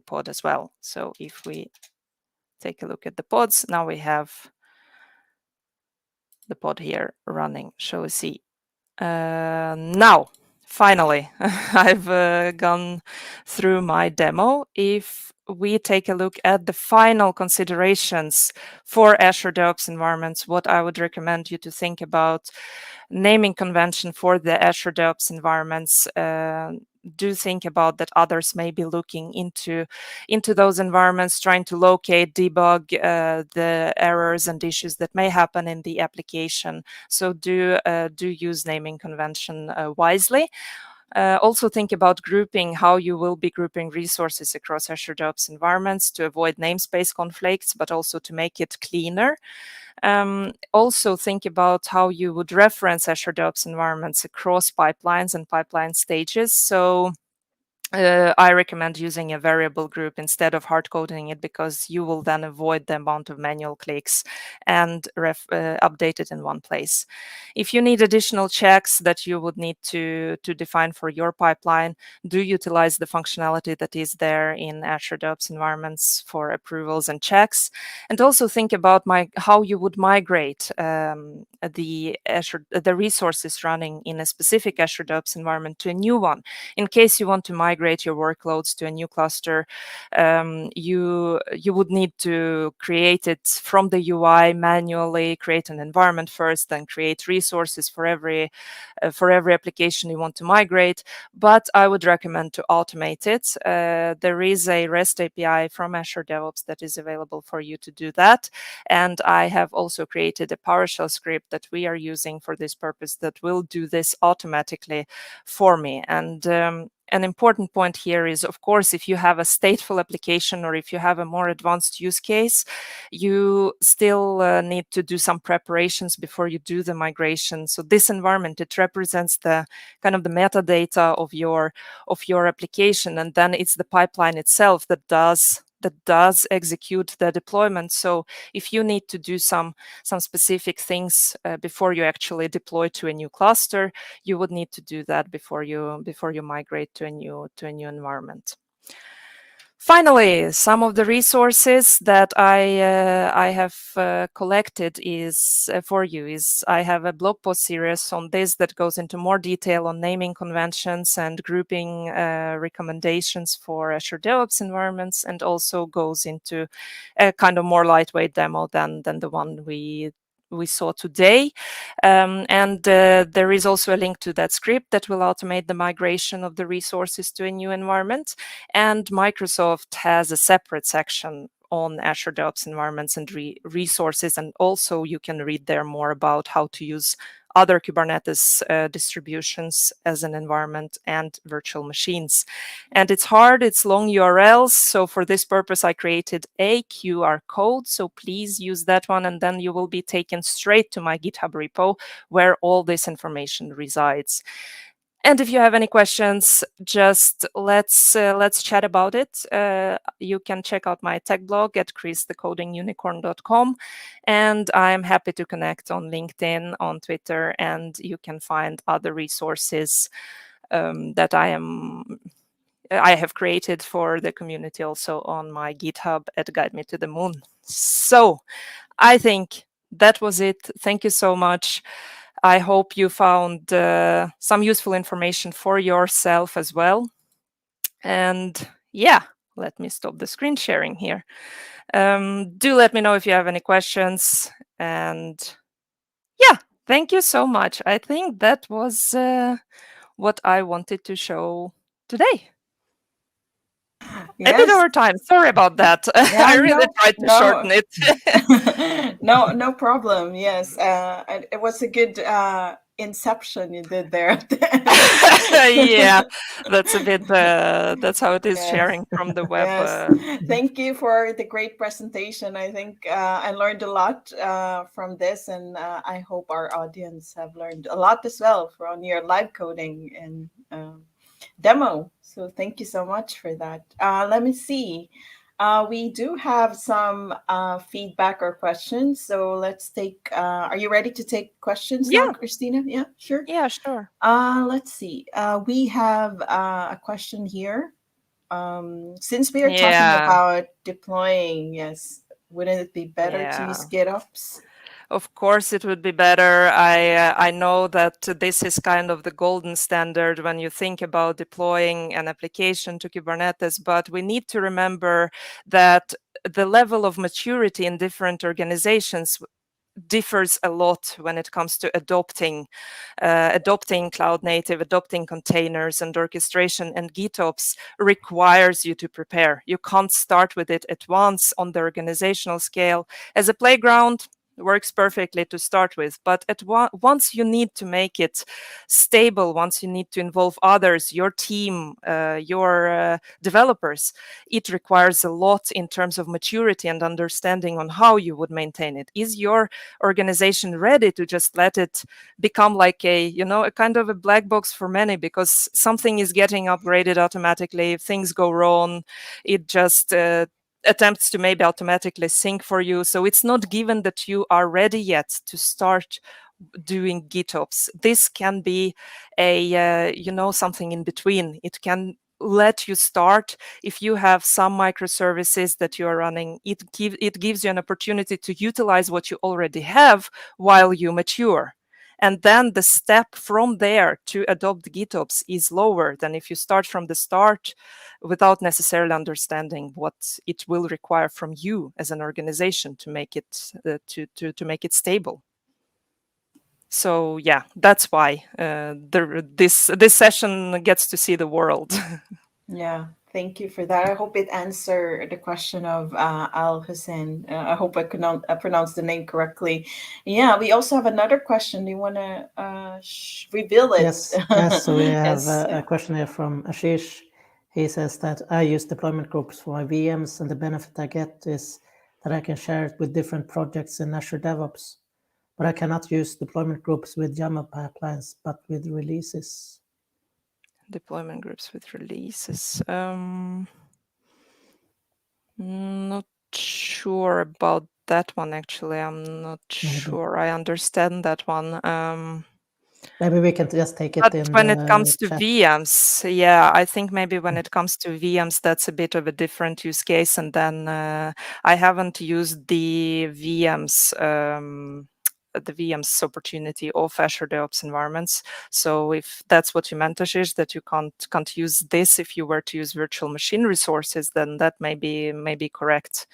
pod as well. So if we take a look at the pods, now we have the pod here running. Shall we see? Now, finally, I've gone through my demo. If we take a look at the final considerations for Azure DevOps environments, what I would recommend you to think about: naming convention for the Azure DevOps environments. Do think about that others may be looking into those environments, trying to locate, debug the errors and issues that may happen in the application. So do use naming convention wisely. Also think about grouping, how you will be grouping resources across Azure DevOps environments to avoid namespace conflicts, but also to make it cleaner. Also think about how you would reference Azure DevOps environments across pipelines and pipeline stages. So I recommend using a variable group instead of hard coding it, because you will then avoid the amount of manual clicks and update it in one place. If you need additional checks that you would need to define for your pipeline, do utilize the functionality that is there in Azure DevOps environments for approvals and checks. And also think about how you would migrate the resources running in a specific Azure DevOps environment to a new one. In case you want to migrate your workloads to a new cluster, you would need to create it from the UI manually, create an environment first, then create resources for every application you want to migrate. But I would recommend to automate it. There is a REST API from Azure DevOps that is available for you to do that. And I have also created a PowerShell script that we are using for this purpose that will do this automatically for me. And an important point here is, of course, if you have a stateful application or if you have a more advanced use case, you still need to do some preparations before you do the migration. So this environment, it represents the kind of the metadata of your application, and then it's the pipeline itself that does execute the deployment. So if you need to do some specific things before you actually deploy to a new cluster, you would need to do that before you migrate to a new environment. Finally, some of the resources that I have collected for you is I have a blog post series on this that goes into more detail on naming conventions and grouping recommendations for Azure DevOps environments, and also goes into a kind of more lightweight demo than the one we saw today. And there is also a link to that script that will automate the migration of the resources to a new environment. And Microsoft has a separate section on Azure DevOps environments and resources. And also you can read there more about how to use other Kubernetes distributions as an environment and virtual machines. And it's hard, it's long URLs. So for this purpose, I created a QR code. So please use that one, and then you will be taken straight to my GitHub repo where all this information resides. And if you have any questions, just let's chat about it. You can check out my tech blog at christhecodingunicorn.com, and I'm happy to connect on LinkedIn, on Twitter, and you can find other resources that I have created for the community also on my GitHub at Guide Me to the Moon. So I think that was it. Thank you so much. I hope you found some useful information for yourself as well. And yeah, let me stop the screen sharing here. Do let me know if you have any questions. And yeah, thank you so much. I think that was what I wanted to show today. A bit Yes. over time. Sorry about that. Yeah, I really tried to shorten no. it. No problem. Yes. It was a good inception you did there at the end. Yeah, that's a bit. That's how it is Yes. sharing from the web. Yes. Thank you for the great presentation. I think I learned a lot from this, and I hope our audience have learned a lot as well from your live coding and demo. So thank you so much for that. Let me see. We do have some feedback or questions. So let's take, are you ready to take questions now, Yeah, Christina? Yeah, sure. yeah, sure. Let's see. We have a question here. Since we are talking Yeah, about deploying, yes, wouldn't it be better to yeah. use GitOps? Of course, it would be better. I know that this is kind of the golden standard when you think about deploying an application to Kubernetes, but we need to remember that the level of maturity in different organizations differs a lot when it comes to adopting cloud native, adopting containers and orchestration, and GitOps requires you to prepare. You can't start with it at once on the organizational scale. As a playground, works perfectly to start with, but once you need to make it stable, once you need to involve others, your team, your developers, it requires a lot in terms of maturity and understanding on how you would maintain it. Is your organization ready to just let it become like a kind of a black box for many, because something is getting upgraded automatically, if things go wrong, it just attempts to maybe automatically sync for you. So it's not given that you are ready yet to start doing GitOps. This can be a something in between. It can let you start. If you have some microservices that you are running, it gives you an opportunity to utilize what you already have while you mature. And then the step from there to adopt GitOps is lower than if you start from the start without necessarily understanding what it will require from you as an organization to make it to make it stable. So yeah, that's why this session gets to see the world. Yeah, thank you for that. I hope it answered the question of Al Hussein. I hope I could not pronounce the name correctly. Yeah, we also have another question. Do you want to reveal it? Yes. So we have Yes, a question here from Ashish. He says that I use deployment groups for my VMs, and the benefit I get is that I can share it with different projects in Azure DevOps. But I cannot use deployment groups with YAML pipelines, but with releases. Deployment groups with releases. Not sure about that one, actually. I'm not sure I understand that one. Maybe we can just take it But in when it the comes to chat. VMs, yeah, I think maybe when it comes to VMs, that's a bit of a different use case. And then I haven't used the VMs opportunity of Azure DevOps environments. So if that's what you meant, Ashish, that you can't use this if you were to use virtual machine resources, then that may be correct.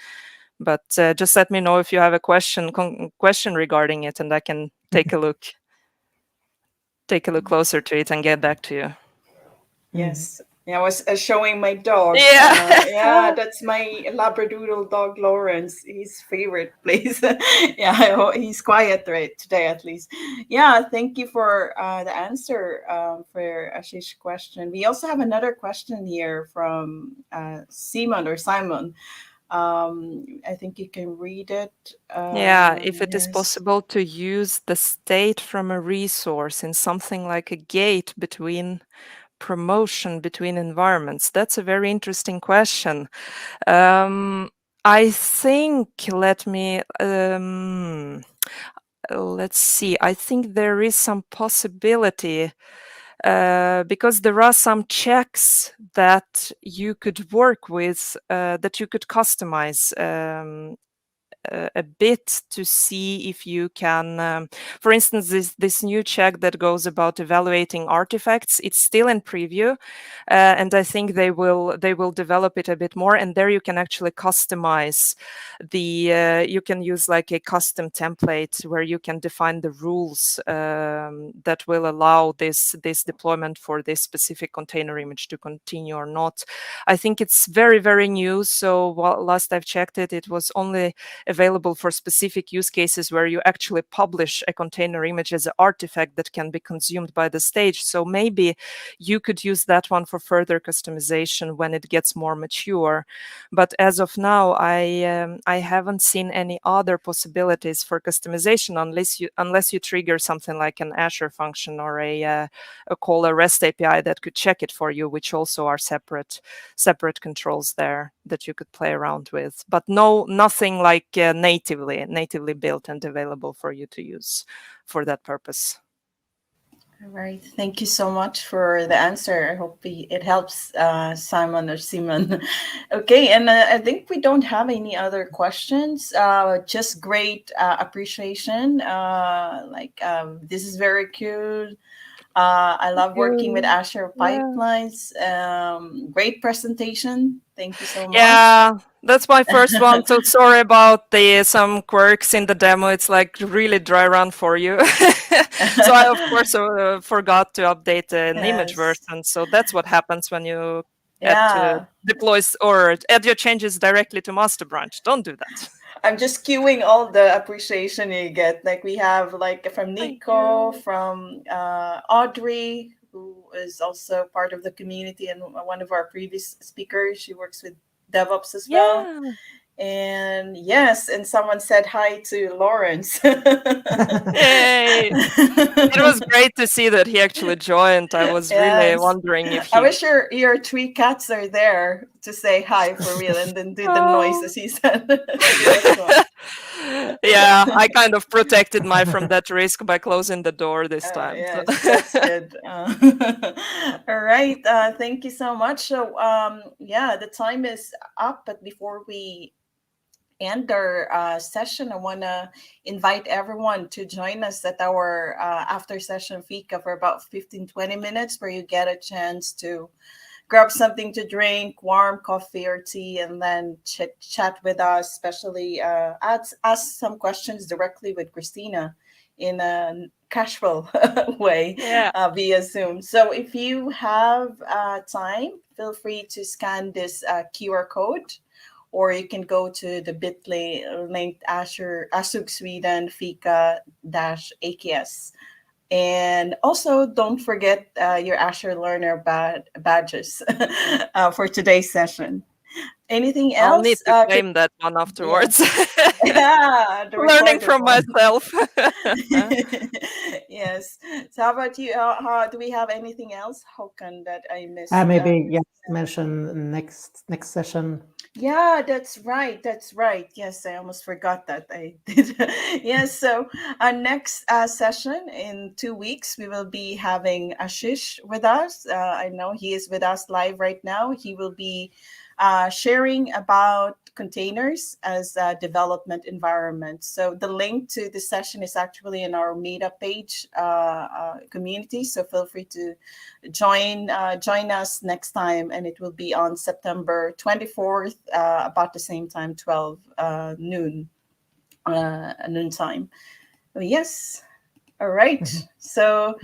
But just let me know if you have a question regarding it, and I can take a look closer to it and get back to you. yes. Yeah, I was showing my dog. Yeah. Yeah, that's my Labradoodle dog, Lawrence. His favorite place. Yeah, he's quiet right today, at least. Yeah, thank you for the answer for Ashish's question. We also have another question here from Simon. I think you can read it. Yeah, if it is Yes. possible to use the state from a resource in something like a gate between promotion between environments. That's a very interesting question. I think, let's see. I think there is some possibility because there are some checks that you could work with, that you could customize a bit to see if you can, for instance, this new check that goes about evaluating artifacts, it's still in preview, and I think they will develop it a bit more, and there you can actually customize you can use like a custom template where you can define the rules that will allow this deployment for this specific container image to continue or not. I think it's very, very new. So last I've checked it, it was only available for specific use cases where you actually publish a container image as an artifact that can be consumed by the stage. So maybe you could use that one for further customization when it gets more mature. But as of now, I haven't seen any other possibilities for customization unless you trigger something like an Azure function or a call a REST API that could check it for you, which also are separate controls there that you could play around with. But nothing like natively built and available for you to use for that purpose. All right. Thank you so much for the answer. I hope it helps Simon or Simon. Okay. And I think we don't have any other questions. Just great appreciation. This is very cool. I love working with Azure Pipelines. Great presentation. Thank you so much. Yeah, that's my first one. So sorry about some quirks in the demo. It's like really dry run for you. So I, of course, forgot to update an image version. So that's what happens when you add to deploys or add your changes directly to master branch. Don't do that. I'm just queuing all the appreciation you get. Like we have like from Nico, from Audrey, who is also part of the community and one of our previous speakers. She works with DevOps as well. And yes, and someone said hi to Lawrence. Yay! It was great to see that he actually joined. I was really wondering if I wish your 3 cats are there to say hi for real and then do the noise as he said. Yeah, I kind of protected from that risk by closing the door this time. Yes, that's good. All right. Thank you so much. So the time is up, but before we end our session, I want to invite everyone to join us at our after session fika for about 15-20 minutes, where you get a chance to grab something to drink, warm coffee or tea, and then chat with us, especially ask some questions directly with Christina in a casual way via Zoom. So if you have time, feel free to scan this QR code, or you can go to the bit.ly linked Azure Sweden Fika-AKS. And also don't forget your Azure Learner badges for today's session. Anything else? I'll need to claim that one afterwards. Learning from myself. Yes. So how about you? Do we have anything else, Håkan, that I missed? Maybe mention next session. Yeah, that's right. Yes, I almost forgot that. I did. Yes, so our next session in 2 weeks, we will be having Ashish with us. I know he is with us live right now. He will be sharing about containers as a development environment. So the link to the session is actually in our meetup page community. So feel free to join us next time, and it will be on September 24th, about the same time, 12 noon time. Yes. All right. So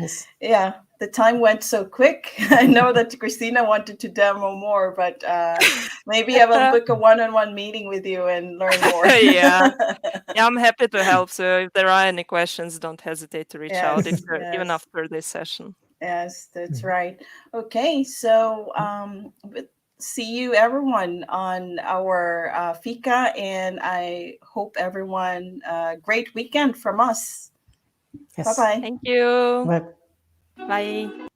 the time went so quick. I know that Christina wanted to demo more, but maybe I will book a one-on-one meeting with you and learn more. Yeah, I'm happy to help. So if there are any questions, don't hesitate to reach out even after this session. Yes, that's right. Okay, so see you everyone on our Fika, and I hope everyone great weekend from us. Yes. Bye-bye. Thank you. Bye. Bye.